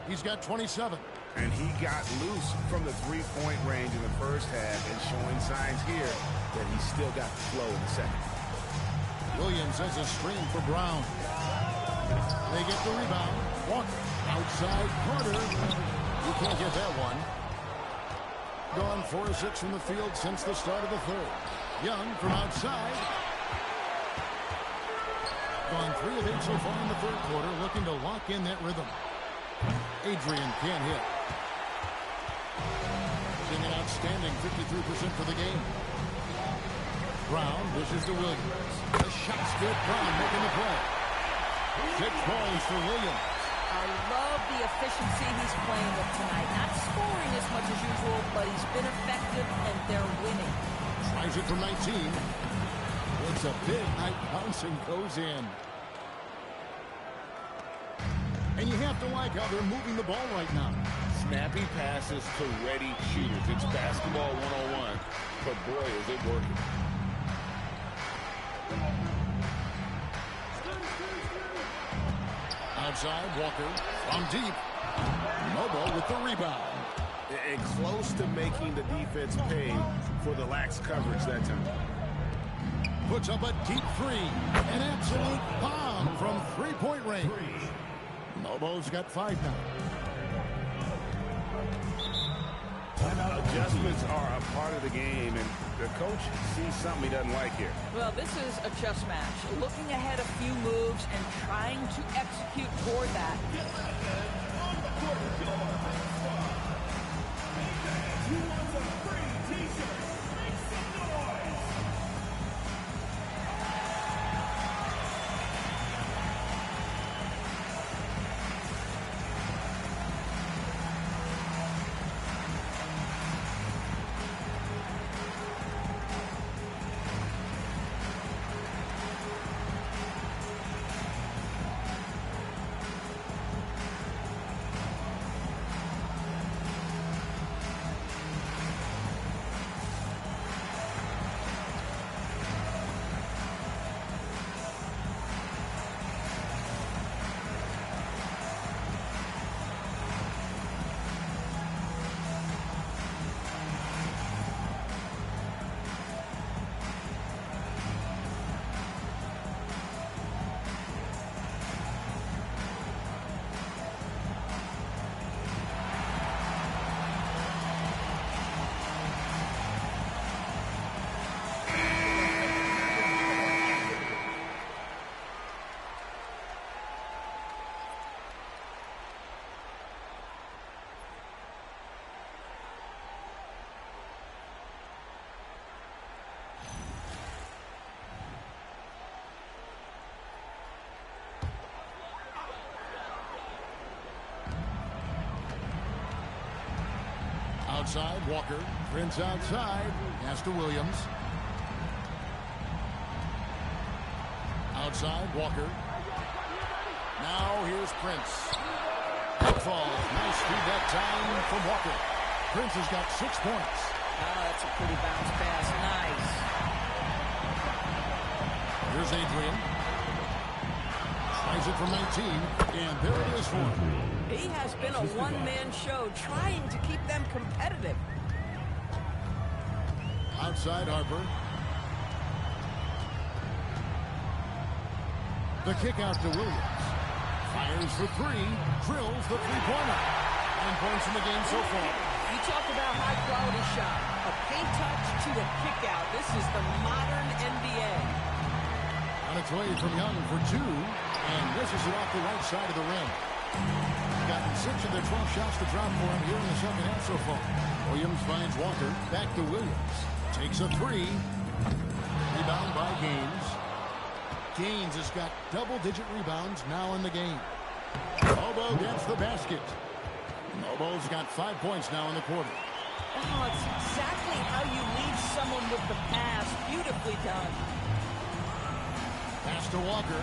Speaker 3: He's got 27.
Speaker 4: And he got loose from the three-point range in the first half and showing signs here that he's still got the flow in the second.
Speaker 3: Williams has a screen for Brown. They get the rebound. Walker outside Carter. You can't get that one. Gone 4 of 6 from the field since the start of the third. Young from outside. Gone 3 of 8 so far in the third quarter, looking to lock in that rhythm. Adrian can't hit. Seeing an outstanding 53% for the game. Brown dishes to Williams. The shot's good. Brown making the play. 6 points for Williams.
Speaker 5: I love the efficiency he's playing with tonight. Not scoring as much as usual, but he's been effective, and they're winning.
Speaker 3: Tries it from 19. It's a big night bounce and goes in. And you have to like how they're moving the ball right now.
Speaker 4: Snappy passes to ready shooters. It's basketball 101, but boy, is it working.
Speaker 3: Outside, Walker from deep. Noble with the rebound.
Speaker 4: And close to making the defense pay for the lax coverage that time.
Speaker 3: Puts up a deep three. An absolute bomb from three-point range. Nobo's got 5 now.
Speaker 4: Adjustments are a part of the game, and the coach sees something he doesn't like here.
Speaker 5: Well, this is a chess match. Looking ahead a few moves and trying to execute toward that.
Speaker 3: Outside, Walker. Prince outside. Pass to Williams. Outside, Walker. Now here's Prince. Falls. Nice feed that time from Walker. Prince has got 6 points.
Speaker 5: That's a pretty bounce pass. Nice.
Speaker 3: Here's Adrian. Tries it from 19. And there it is for him.
Speaker 5: He has been a one-man show trying to keep them competitive.
Speaker 3: Outside, Harper. The kick out to Williams. Fires for 3. Drills the three-pointer. 9 points in the game so far.
Speaker 5: You talk about high-quality shot. A paint touch to a kick out. This is the modern NBA.
Speaker 3: On its way from Young for 2. And misses it off the right side of the rim. Gotten 6 of their 12 shots to drop for him here in the second half so far. Williams finds Walker. Back to Williams. Takes a three. Rebound by Gaines. Gaines has got double-digit rebounds now in the game. Eybl gets the basket. Eybl's got 5 points now in the quarter.
Speaker 5: Oh, it's exactly how you lead someone with the pass. Beautifully done.
Speaker 3: Pass to Walker.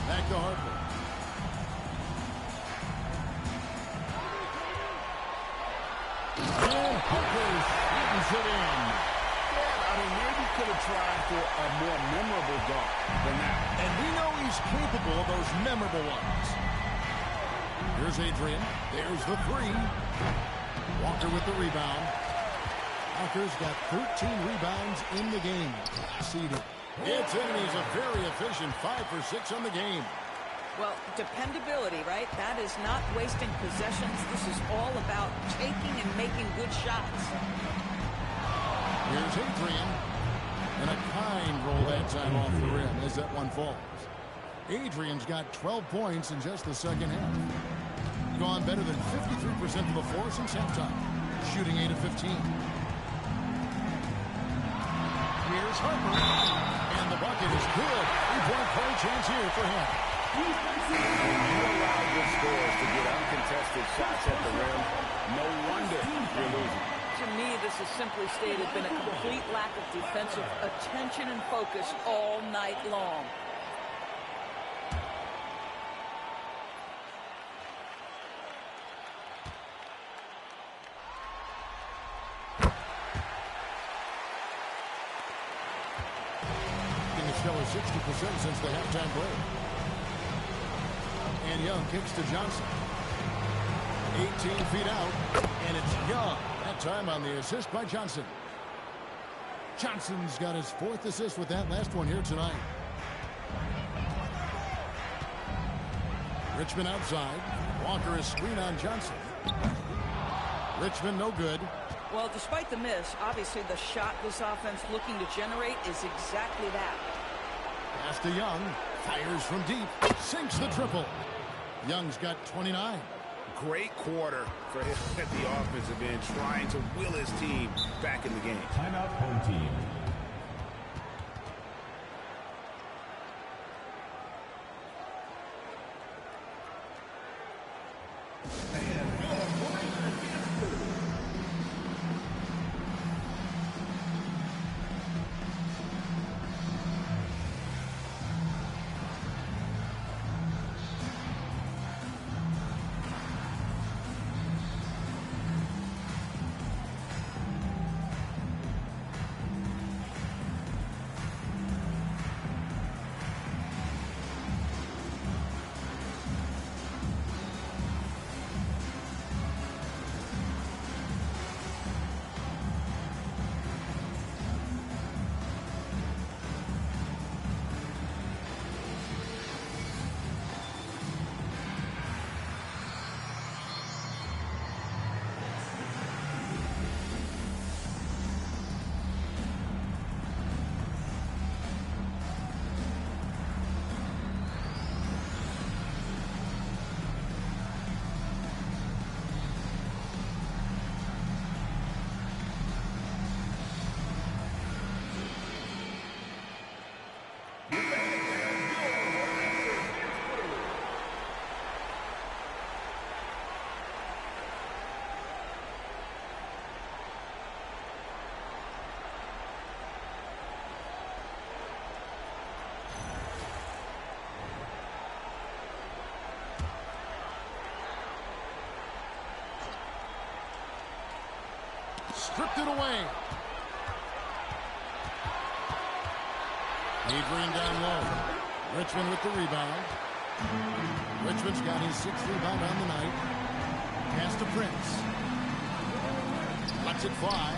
Speaker 3: Back to Harper. And Harper shoots it in.
Speaker 4: Yeah, I mean, maybe could have tried for a more memorable dunk than that.
Speaker 3: And we know he's capable of those memorable ones. Here's Adrian. There's the three. Walker with the rebound. Walker's got 13 rebounds in the game. Seeded. It's in, and he's a very efficient 5 for 6 on the game.
Speaker 5: Well, dependability, right? That is not wasting possessions. This is all about taking and making good shots.
Speaker 3: Here's Adrian. And a kind roll that time off the rim as that one falls. Adrian's got 12 points in just the second half. Gone better than 53% of the floor since halftime. Shooting 8 of 15. Here's Harper. And the bucket is good. 3-point play chance here for him.
Speaker 4: When you allow good scores to get uncontested shots at the rim, no wonder you're losing.
Speaker 5: To me, this has simply stated been a complete lack of defensive attention and focus all night long.
Speaker 3: Still at 60% since the halftime break. And Young kicks to Johnson. 18 feet out, and it's Young. That time on the assist by Johnson. Johnson's got his 4th assist with that last one here tonight. Richmond outside. Walker is screen on Johnson. Richmond no good.
Speaker 5: Well, despite the miss, obviously the shot this offense looking to generate is exactly that.
Speaker 3: Pass to Young. Fires from deep. Sinks the triple. Young's got 29.
Speaker 4: Great quarter for him at the offensive end, trying to will his team back in the game.
Speaker 6: Timeout, home team.
Speaker 3: Stripped it away. Adrian down low. Richmond with the rebound. Richmond's got his 6th rebound on the night. Pass to Prince. Lets it fly.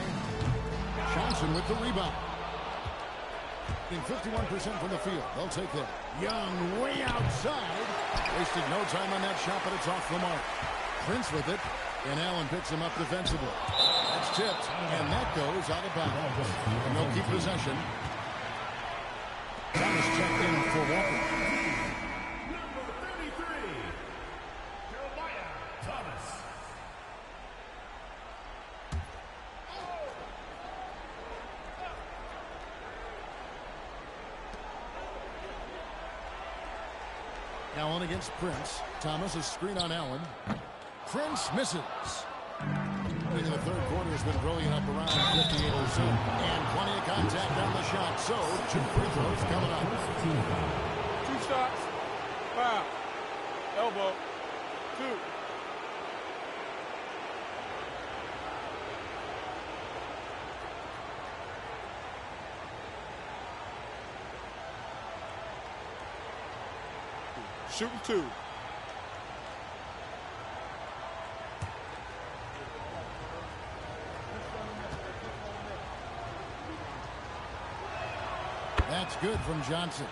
Speaker 3: Johnson with the rebound. In 51% from the field. They'll take that. Young way outside. Wasted no time on that shot, but it's off the mark. Prince with it. And Allen picks him up defensively. That's tipped, and that goes out of bounds. And they'll keep possession. Thomas checked in for Walker.
Speaker 6: Number 33, Jeremiah Thomas.
Speaker 3: Allen against Prince. Thomas a screen on Allen. Prince misses. In the third quarter has been brilliant up around 58%. And plenty of contact on the shot. So 2 free throws coming up.
Speaker 9: 2 shots. Foul. Elbow. 2. Shooting 2.
Speaker 3: That's good from Johnson.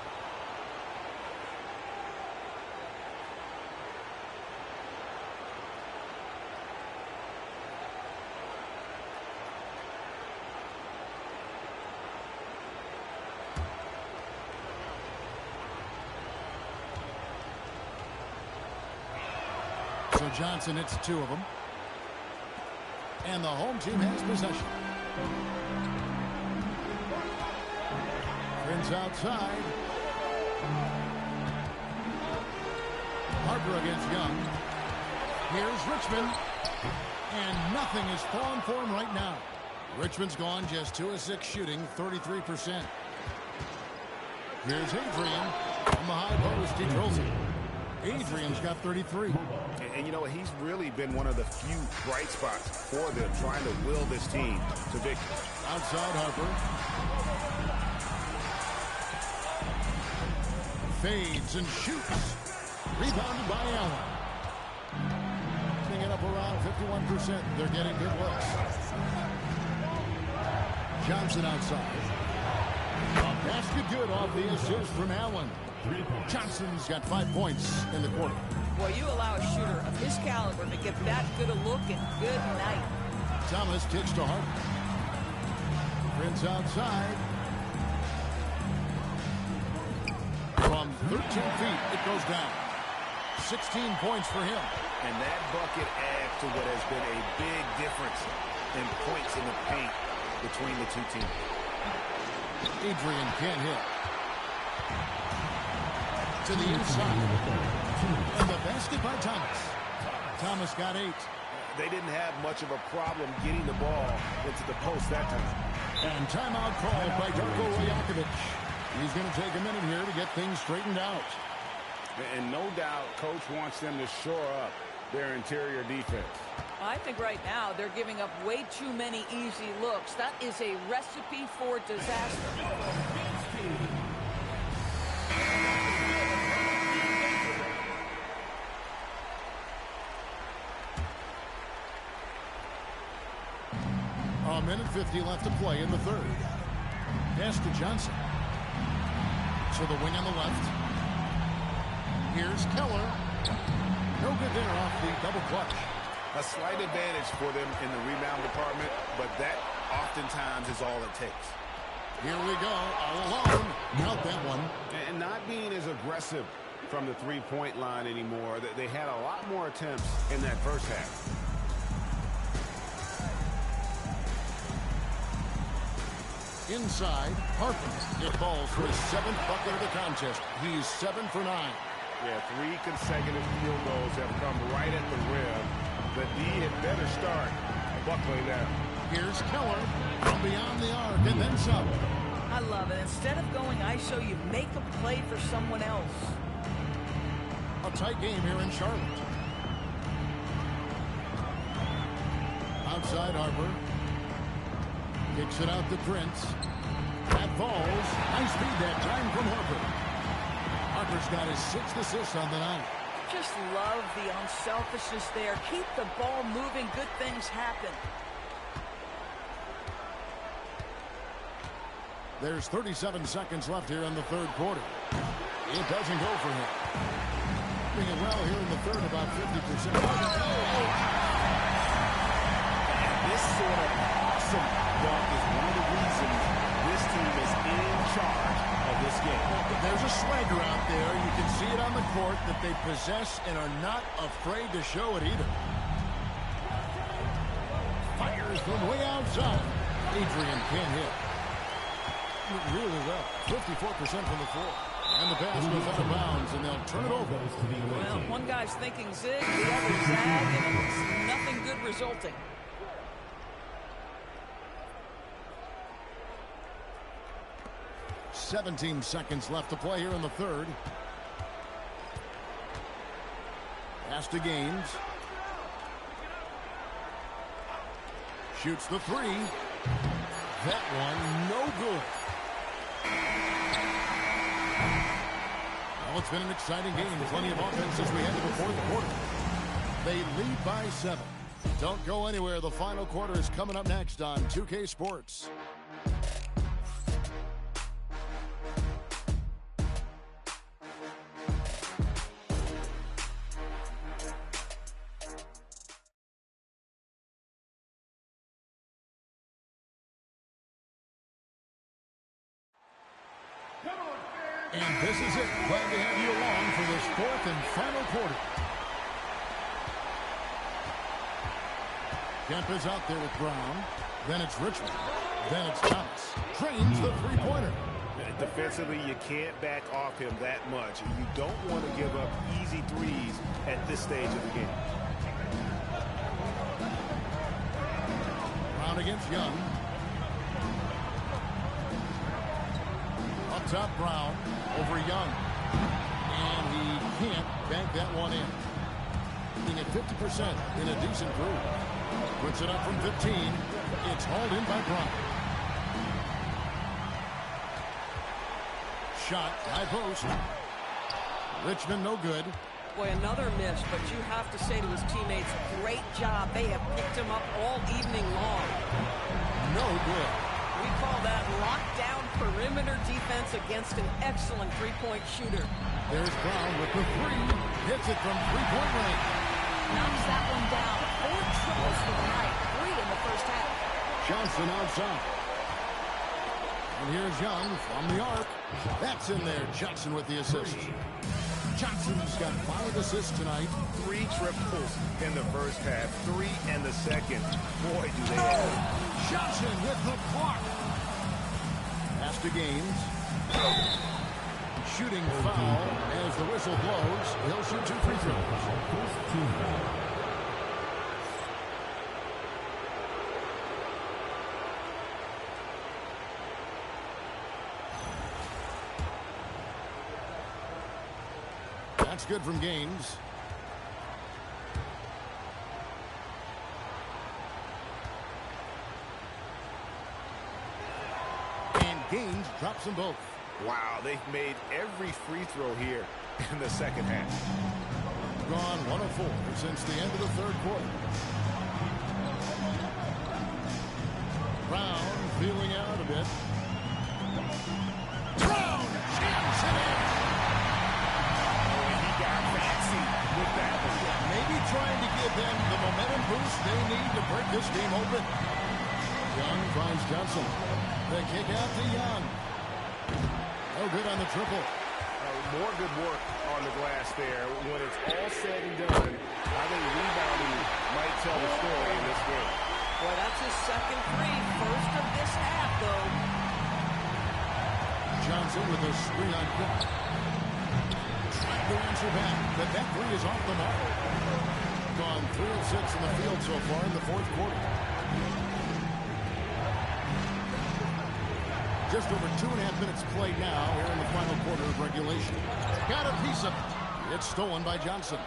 Speaker 3: So Johnson, it's 2 of them. And the home team has possession. Prince outside. Harper against Young. Here's Richmond. And nothing is falling for him right now. Richmond's gone just 2 of 6 shooting, 33%. Here's Adrian from the high post. He drills it. Adrian's got 33.
Speaker 4: And you know, he's really been one of the few bright spots for them, trying to will this team to victory.
Speaker 3: Outside Harper. Fades and shoots. Rebounded by Allen. Putting it up around 51%. They're getting good looks. Johnson outside. Basket good off the assist from Allen. Johnson's got 5 points in the quarter.
Speaker 5: Boy, you allow a shooter of his caliber to get that good a look and good night.
Speaker 3: Thomas kicks to Harper. Prince outside. From 13 feet, it goes down. 16 points for him.
Speaker 4: And that bucket adds to what has been a big difference in points in the paint between the 2 teams.
Speaker 3: Adrian can't hit. To the inside. And the basket by Thomas. Thomas got 8.
Speaker 4: They didn't have much of a problem getting the ball into the post that time.
Speaker 3: And timeout called by Darko Rajakovic. He's going to take a minute here to get things straightened out.
Speaker 4: And no doubt, Coach wants them to shore up their interior defense.
Speaker 5: I think right now they're giving up way too many easy looks. That is a recipe for disaster.
Speaker 3: A minute 50 left to play in the third. Pass to Johnson. To the wing on the left. Here's Keller. No good there off the double clutch.
Speaker 4: A slight advantage for them in the rebound department, but that oftentimes is all it takes.
Speaker 3: Here we go, all alone. Count that one.
Speaker 4: And not being as aggressive from the three-point line anymore. They had a lot more attempts in that first half.
Speaker 3: Inside, Harper. It falls for his 7th bucket of the contest. He's 7 for 9.
Speaker 4: Yeah, 3 consecutive field goals have come right at the rim. The D had better start buckling now.
Speaker 3: Here's Keller from beyond the arc and then some.
Speaker 5: I love it. Instead of going ISO, you make a play for someone else.
Speaker 3: A tight game here in Charlotte. Outside Harper. Kicks it out to Prince. That falls. Nice feed that time from Harper. Harper's got his 6th assist on the night.
Speaker 5: Just love the unselfishness there. Keep the ball moving. Good things happen.
Speaker 3: There's 37 seconds left here in the third quarter. It doesn't go for him. Doing it well here in the third, about 50%.
Speaker 4: This sort of awesome dunk is one of the reasons this team is in charge of this game.
Speaker 3: There's a swagger out there. You can see it on the court that they possess and are not afraid to show it either. Fires from way outside. Adrian can't hit. Really well. 54% from the floor. And the pass goes out of bounds, and they'll turn it over.
Speaker 5: Well, one guy's thinking zig, the other zag, and it's nothing good resulting.
Speaker 3: "17 seconds left to play here in the third. Pass to Gaines. Shoots the three. That one, no good. Well, it's been an exciting game. Plenty of offense as we head to the fourth quarter. They lead by 7. Don't go anywhere. The final quarter is coming up next on 2K Sports. And this is it. Glad to have you along for this fourth and final quarter. Kemp is out there with Brown. Then it's Richmond. Then it's Thomas. Trains the three-pointer.
Speaker 4: Defensively, you can't back off him that much. You don't want to give up easy threes at this stage of the game.
Speaker 3: Brown against Young. Up top, Brown over Young. And he can't bank that one in. Being at 50% in a decent group. Puts it up from 15. It's hauled in by Brown. Shot, high post. Richmond no good.
Speaker 5: Boy, another miss, but you have to say to his teammates, great job. They have picked him up all evening long.
Speaker 3: No good.
Speaker 5: We call that lockdown perimeter defense against an excellent three-point shooter.
Speaker 3: There's Brown with the three. Hits it from three-point range.
Speaker 5: Knocks that one down. 4 triples for the night. 3 in the first half.
Speaker 3: Johnson outside. And here's Young from the arc. That's in there. Johnson with the assist. Johnson's got 5 assists tonight.
Speaker 4: 3 triples in the first half, 3 in the second. Boy, do they have.
Speaker 3: Johnson with the block. Pass to Gaines. Shooting foul as the whistle blows. He'll shoot 2 free throws. That's good from Gaines. And Gaines drops them both.
Speaker 4: Wow, they've made every free throw here in the second half.
Speaker 3: Gone 1 of 4 since the end of the third quarter. Brown feeling out a bit. Brown jams it in.
Speaker 4: He got fancy with that one.
Speaker 3: Maybe trying to give them the momentum boost they need to break this game open. Young finds Johnson. The kick out to Young. No good on the triple.
Speaker 4: More good work on the glass there. When it's all said and done, I think rebounding might tell the story in this game.
Speaker 5: Boy, that's his second three. First of this half, though.
Speaker 3: Johnson with a screen on Cook. Trying to answer back, but that three is off the mark. Gone 3 of 6 in the field so far in the fourth quarter. Just over 2.5 minutes played now here in the final quarter of regulation. Got a piece of it. It's stolen by Johnson.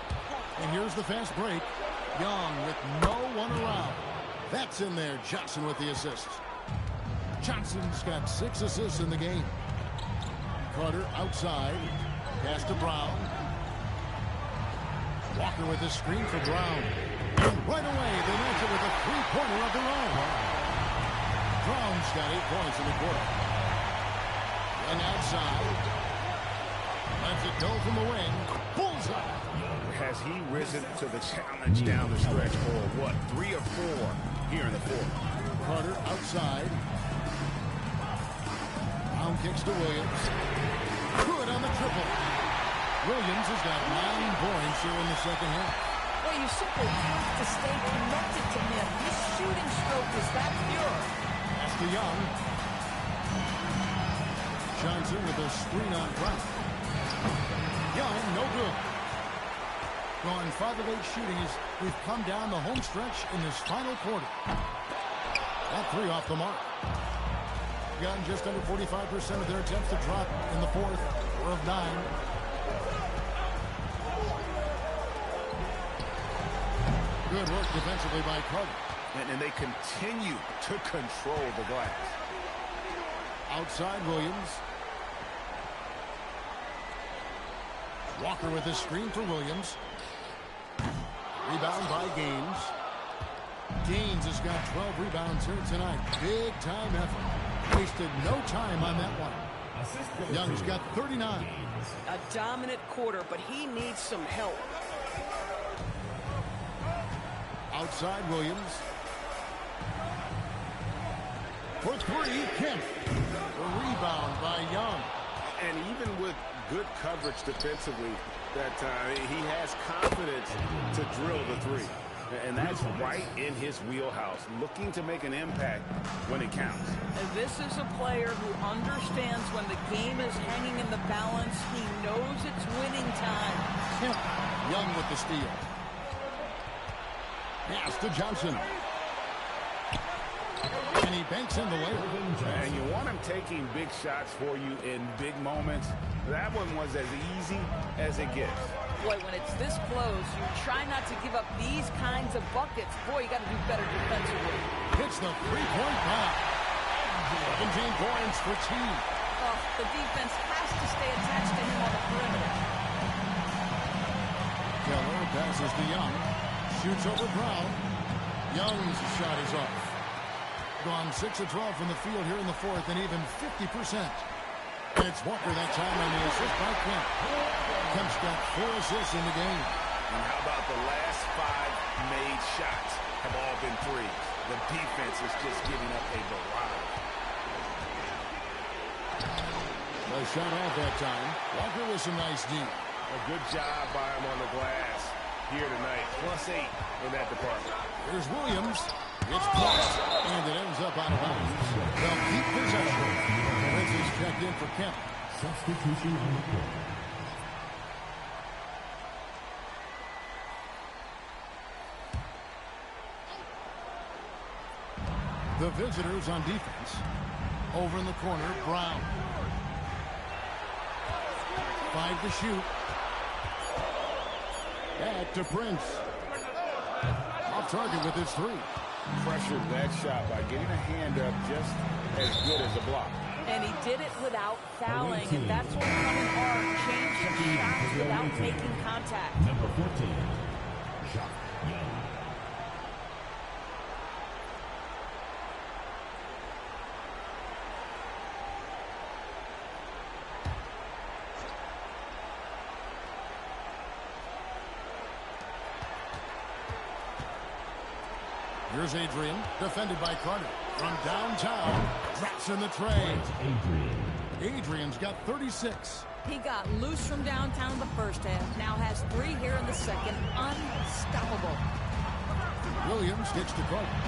Speaker 3: And here's the fast break. Young with no one around. That's in there. Johnson with the assist. Johnson's got 6 assists in the game. Carter outside. Pass to Brown. Walker with the screen for Brown. And right away, they match it with a three-pointer of their own. Brown's got 8 points in the quarter. And outside. Lets it go from the wing. Bullseye.
Speaker 4: Has he risen to the challenge down the stretch for what? 3 of 4 here in the fourth.
Speaker 3: Carter outside. Brown kicks to Williams. Good on the triple. Williams has got 9 points here in the second half.
Speaker 5: Well, you simply have to stay connected to him. His shooting stroke is that pure.
Speaker 3: Pass to Young. Johnson with a screen on Brown. Young, no good. Gone 5 of 8 shooting as we've come down the home stretch in this final quarter. That 3 off the mark. Gotten just under 45% of their attempts to drop in the fourth. 4 of 9. Good work defensively by Carter.
Speaker 4: And they continue to control the glass.
Speaker 3: Outside Williams. Walker with a screen for Williams. Rebound by Gaines. Gaines has got 12 rebounds here tonight. Big time effort. Wasted no time on that one. Young's got 39.
Speaker 5: A dominant quarter, but he needs some help.
Speaker 3: Outside Williams. For 3, Kemp. A rebound by Young.
Speaker 4: And even with good coverage defensively that time, he has confidence to drill the 3. And that's right in his wheelhouse, looking to make an impact when it counts.
Speaker 5: And this is a player who understands when the game is hanging in the balance. He knows it's winning time.
Speaker 3: Kemp. Young with the steal. Pass to Johnson. And he banks in the layup.
Speaker 4: And you want him taking big shots for you in big moments. That one was as easy as it gets.
Speaker 5: Boy, when it's this close, you try not to give up these kinds of buckets. Boy, you got to do better defensively.
Speaker 3: Hits the three-point shot. 17 points for T.
Speaker 5: Oh, the defense has to stay attached to him on the perimeter.
Speaker 3: Keller passes to Young. Shoots over Brown. Young's shot is off. Gone 6 of 12 from the field here in the fourth, and even 50%. And it's Walker that time on the assist by Kemp. Kemp's got 4 assists in the game.
Speaker 4: And how about the last 5 made shots have all been threes? The defense is just giving up a barrage.
Speaker 3: A shot off that time. Walker with some nice D.
Speaker 4: A good job by him on the glass here tonight. +8 in that department.
Speaker 3: Here's Williams. It's blocked, and it ends up out of bounds. They'll keep possession. Prince is checked in for Kemp.
Speaker 6: Substitution on the court.
Speaker 3: The visitors on defense. Over in the corner, Brown. 5 to shoot. Back to Prince. Off target with his 3.
Speaker 4: Pressured that shot by getting a hand up just as good as a block.
Speaker 5: And he did it without fouling, and that's what coming hard. Changing shots without making contact.
Speaker 6: Number 14, Shot Young.
Speaker 3: Here's Adrian, defended by Carter. From downtown, drops in the tray. Adrian's got 36.
Speaker 5: He got loose from downtown in the first half. Now has 3 here in the second. Unstoppable.
Speaker 3: Williams gets to Carter.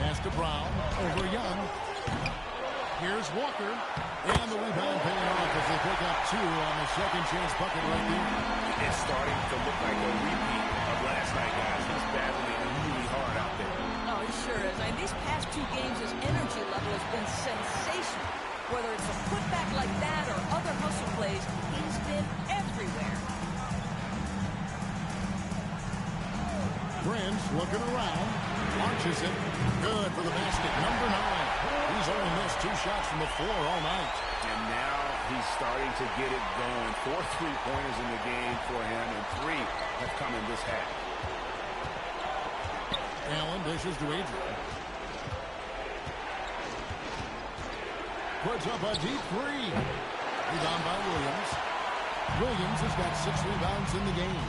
Speaker 3: Pass to Brown, over Young. Here's Walker. And the rebound paying off as they pick up 2 on the second chance bucket right there.
Speaker 4: It's starting to look like a repeat of last night, guys. He's battling really hard out there.
Speaker 5: Oh, he sure is. I mean, these past 2 games, his energy level has been sensational. Whether it's a putback like that or other hustle plays, he's been everywhere.
Speaker 3: Prince looking around. Launches it. Good for the basket. Number 9. He's only missed 2 shots from the floor all night.
Speaker 4: And now he's starting to get it going. 4 3-pointers in the game for him, and 3 have come in this half.
Speaker 3: Allen dishes to Adrian. Puts up a deep 3. Rebound by Williams. Williams has got 6 rebounds in the game.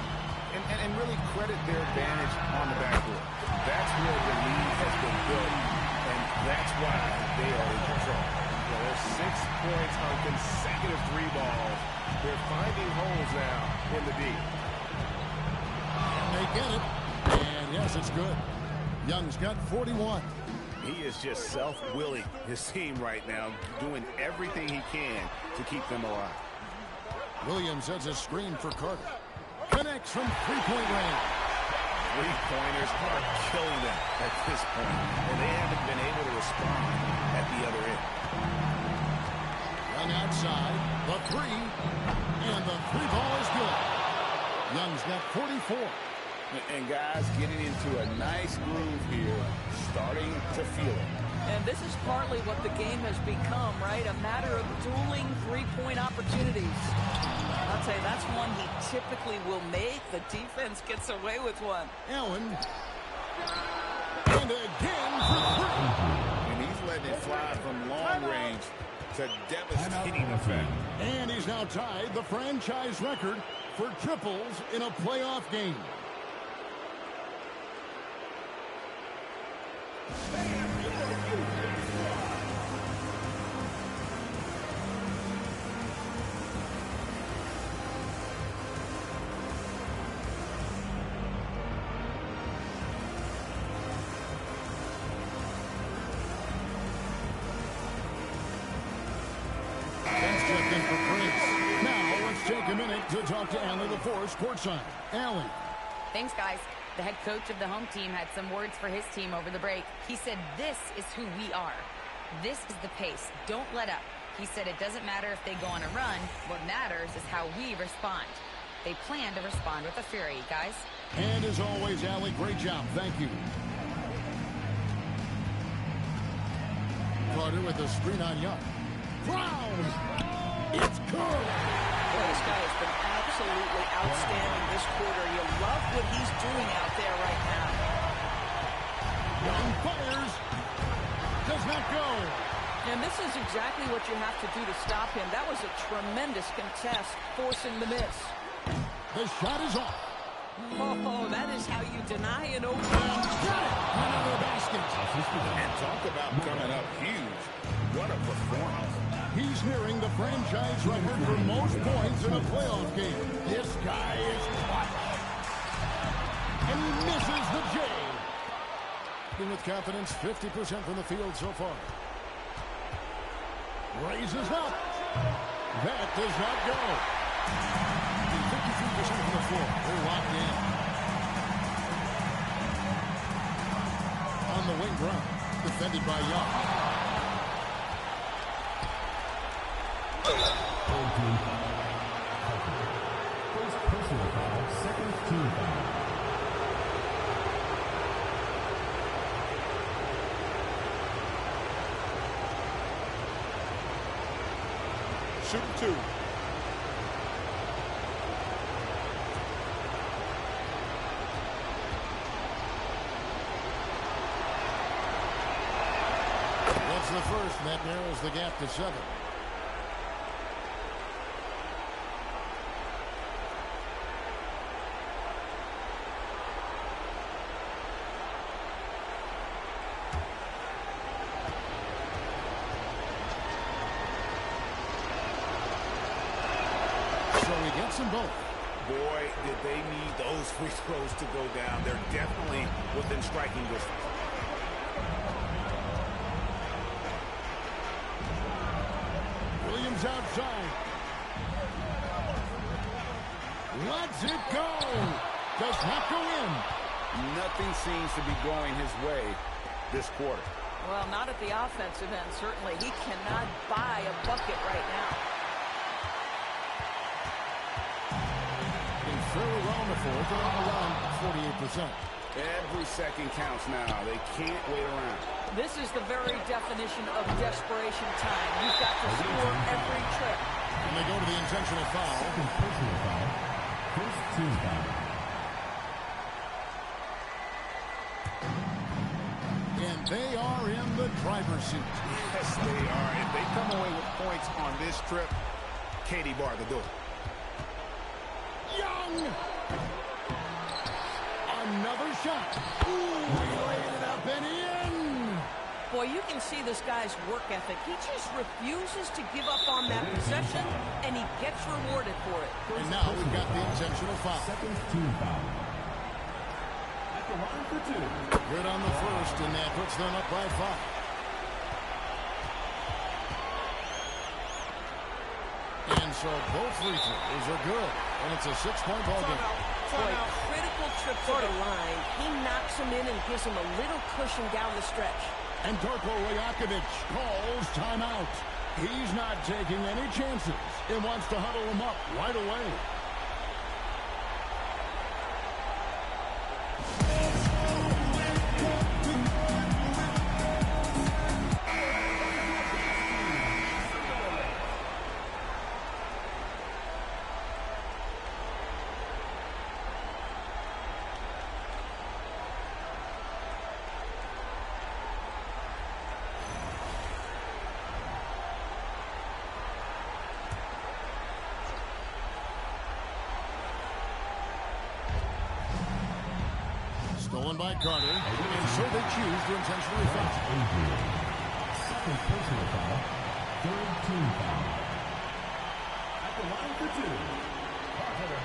Speaker 4: And really credit their advantage on the backboard. That's where the lead has been built, and that's why they are in control. There's 6 points on consecutive 3 balls. They're finding holes now in the D.
Speaker 3: And they get it. And yes, it's good. Young's got 41.
Speaker 4: He is just self-willing his team right now, doing everything he can to keep them alive.
Speaker 3: Williams sets a screen for Carter. Connects from three-point range.
Speaker 4: Three-pointers are killing them at this point, and they haven't been able to respond at the other end.
Speaker 3: Young outside, the three, and the three ball is good. Young's got 44.
Speaker 4: And guys getting into a nice groove here, starting to feel it.
Speaker 5: And this is partly what the game has become, right? A matter of dueling three-point opportunities. I'll tell you, that's one he typically will make. The defense gets away with one.
Speaker 3: Allen. And again for three.
Speaker 4: And he's letting it fly from long range to devastating effect.
Speaker 3: And he's now tied the franchise record for triples in a playoff game. Take a minute to talk to Allie LaForce courtside. Allie.
Speaker 10: Thanks, guys. The head coach of the home team had some words for his team over the break. He said, "This is who we are. This is the pace. Don't let up." He said it doesn't matter if they go on a run. What matters is how we respond. They plan to respond with a fury, guys.
Speaker 3: And as always, Allie, great job. Thank you. Carter with a screen on Young. Brown! It's good!
Speaker 5: Well, this guy has been absolutely outstanding this quarter. You love what he's doing out there right now.
Speaker 3: Young fires. Does not go.
Speaker 5: And this is exactly what you have to do to stop him. That was a tremendous contest, forcing the miss.
Speaker 3: The shot is off.
Speaker 5: Oh, that is how you deny an open.
Speaker 3: Got it! Another basket.
Speaker 4: And talk about coming up huge. What a performance.
Speaker 3: He's nearing the franchise record for most points in a playoff game. This guy is clutch. And he misses the J. With confidence, 50% from the field so far. Raises up. That does not go. 53% from the floor. They're locked in. On the wing, Brown. Defended by Young.
Speaker 6: First personal foul, second team foul.
Speaker 9: Shooting two.
Speaker 3: That's the first, and that narrows the gap to 7. Them both.
Speaker 4: Boy, did they need those free throws to go down. They're definitely within striking distance.
Speaker 3: Williams outside. Lets it go. Does not go in.
Speaker 4: Nothing seems to be going his way this quarter.
Speaker 5: Well, not at the offensive end, certainly. He cannot buy a bucket right now.
Speaker 3: Fairly well in the fourth, around 48%.
Speaker 4: Every second counts now. They can't wait around.
Speaker 5: This is the very definition of desperation time. You've got to score every trip.
Speaker 3: And they go to the intentional foul.
Speaker 6: Second personal foul. First team foul.
Speaker 3: And they are in the driver's seat.
Speaker 4: Yes, they are. If they come away with points on this trip, Katie bar the door.
Speaker 3: Young! Another shot. Ooh, he laid it up and in.
Speaker 5: Boy, you can see this guy's work ethic. He just refuses to give up on that possession, and he gets rewarded for it.
Speaker 3: And now we've got the intentional foul.
Speaker 6: Second team foul. the line for 2.
Speaker 3: Good on the first, and that puts them up by 5. And so both free throws are good, and it's a 6-point ball game.
Speaker 5: Boy, critical trip to the line. He knocks him in and gives him a little cushion down the stretch.
Speaker 3: And Darko Rajakovic calls timeout. He's not taking any chances and wants to huddle him up right away. Stolen by Carter, and so they choose to intentionally foul.
Speaker 6: Eybl. Second personal foul. Third team foul. At the line for 2. Carter.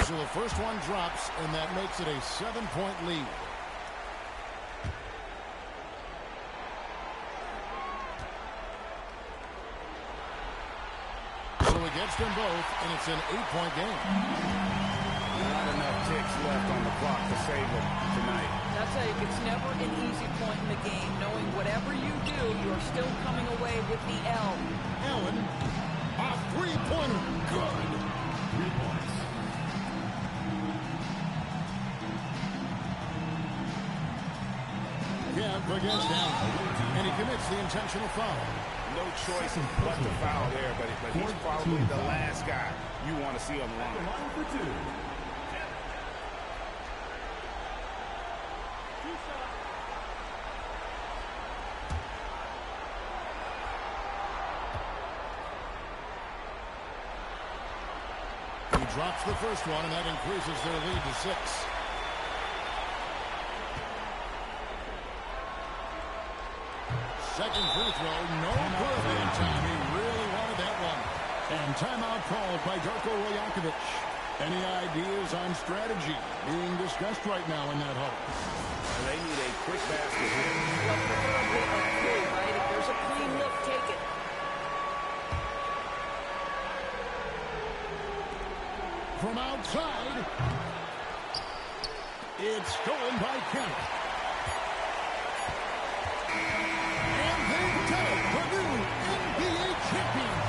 Speaker 3: So the first one drops, and that makes it a 7-point lead. So he gets them both, and it's an 8-point game.
Speaker 4: Not enough ticks left on the clock to save them tonight.
Speaker 5: I'll tell you, it's never an easy point in the game, knowing whatever you do, you're still coming away with the L.
Speaker 3: Allen, a 3-pointer, good.
Speaker 6: 3 points.
Speaker 3: Kemp against Allen, and he commits the intentional foul.
Speaker 4: No choice but to foul there, but he's probably the last guy you want to see on the
Speaker 6: At the
Speaker 4: line.
Speaker 6: line for 2.
Speaker 3: He drops the first one, and that increases their lead to 6. Second free throw, no good in time. He really wanted that one. And timeout called by Darko Rajakovic. Any ideas on strategy being discussed right now in that huddle?
Speaker 4: They need a quick basket here.
Speaker 5: Right? If there's a clean look, take it.
Speaker 3: From outside, it's stolen by Kemp. And they've done it, the new NBA champions.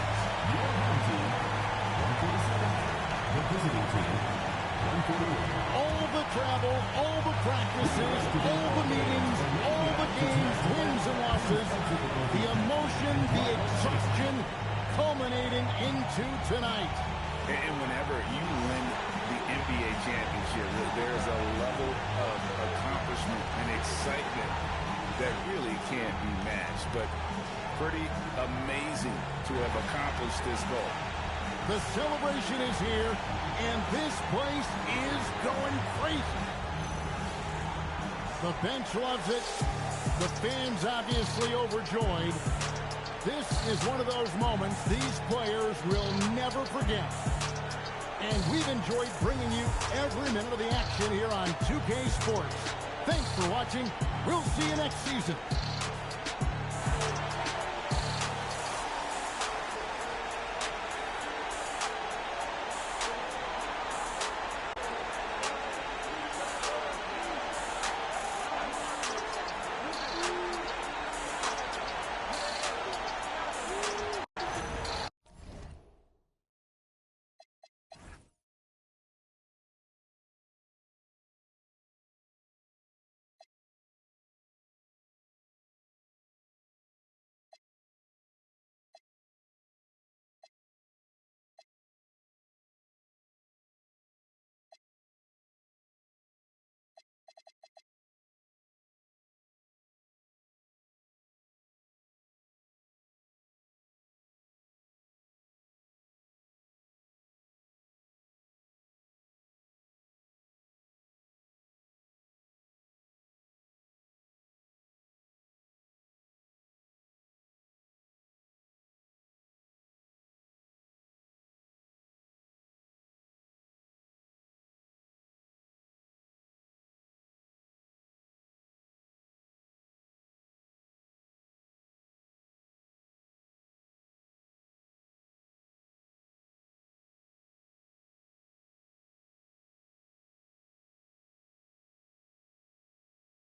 Speaker 6: Your home team, 147. The visiting team, 141.
Speaker 3: All the travel, all the practices, all the meetings, all the games, wins and losses, the emotion, the exhaustion, culminating into tonight.
Speaker 4: And whenever you win the NBA championship, there's a level of accomplishment and excitement that really can't be matched. But pretty amazing to have accomplished this goal.
Speaker 3: The celebration is here, and this place is going crazy. The bench loves it. The fans obviously overjoyed. This is one of those moments these players will never forget. And we've enjoyed bringing you every minute of the action here on 2K Sports. Thanks for watching. We'll see you next season.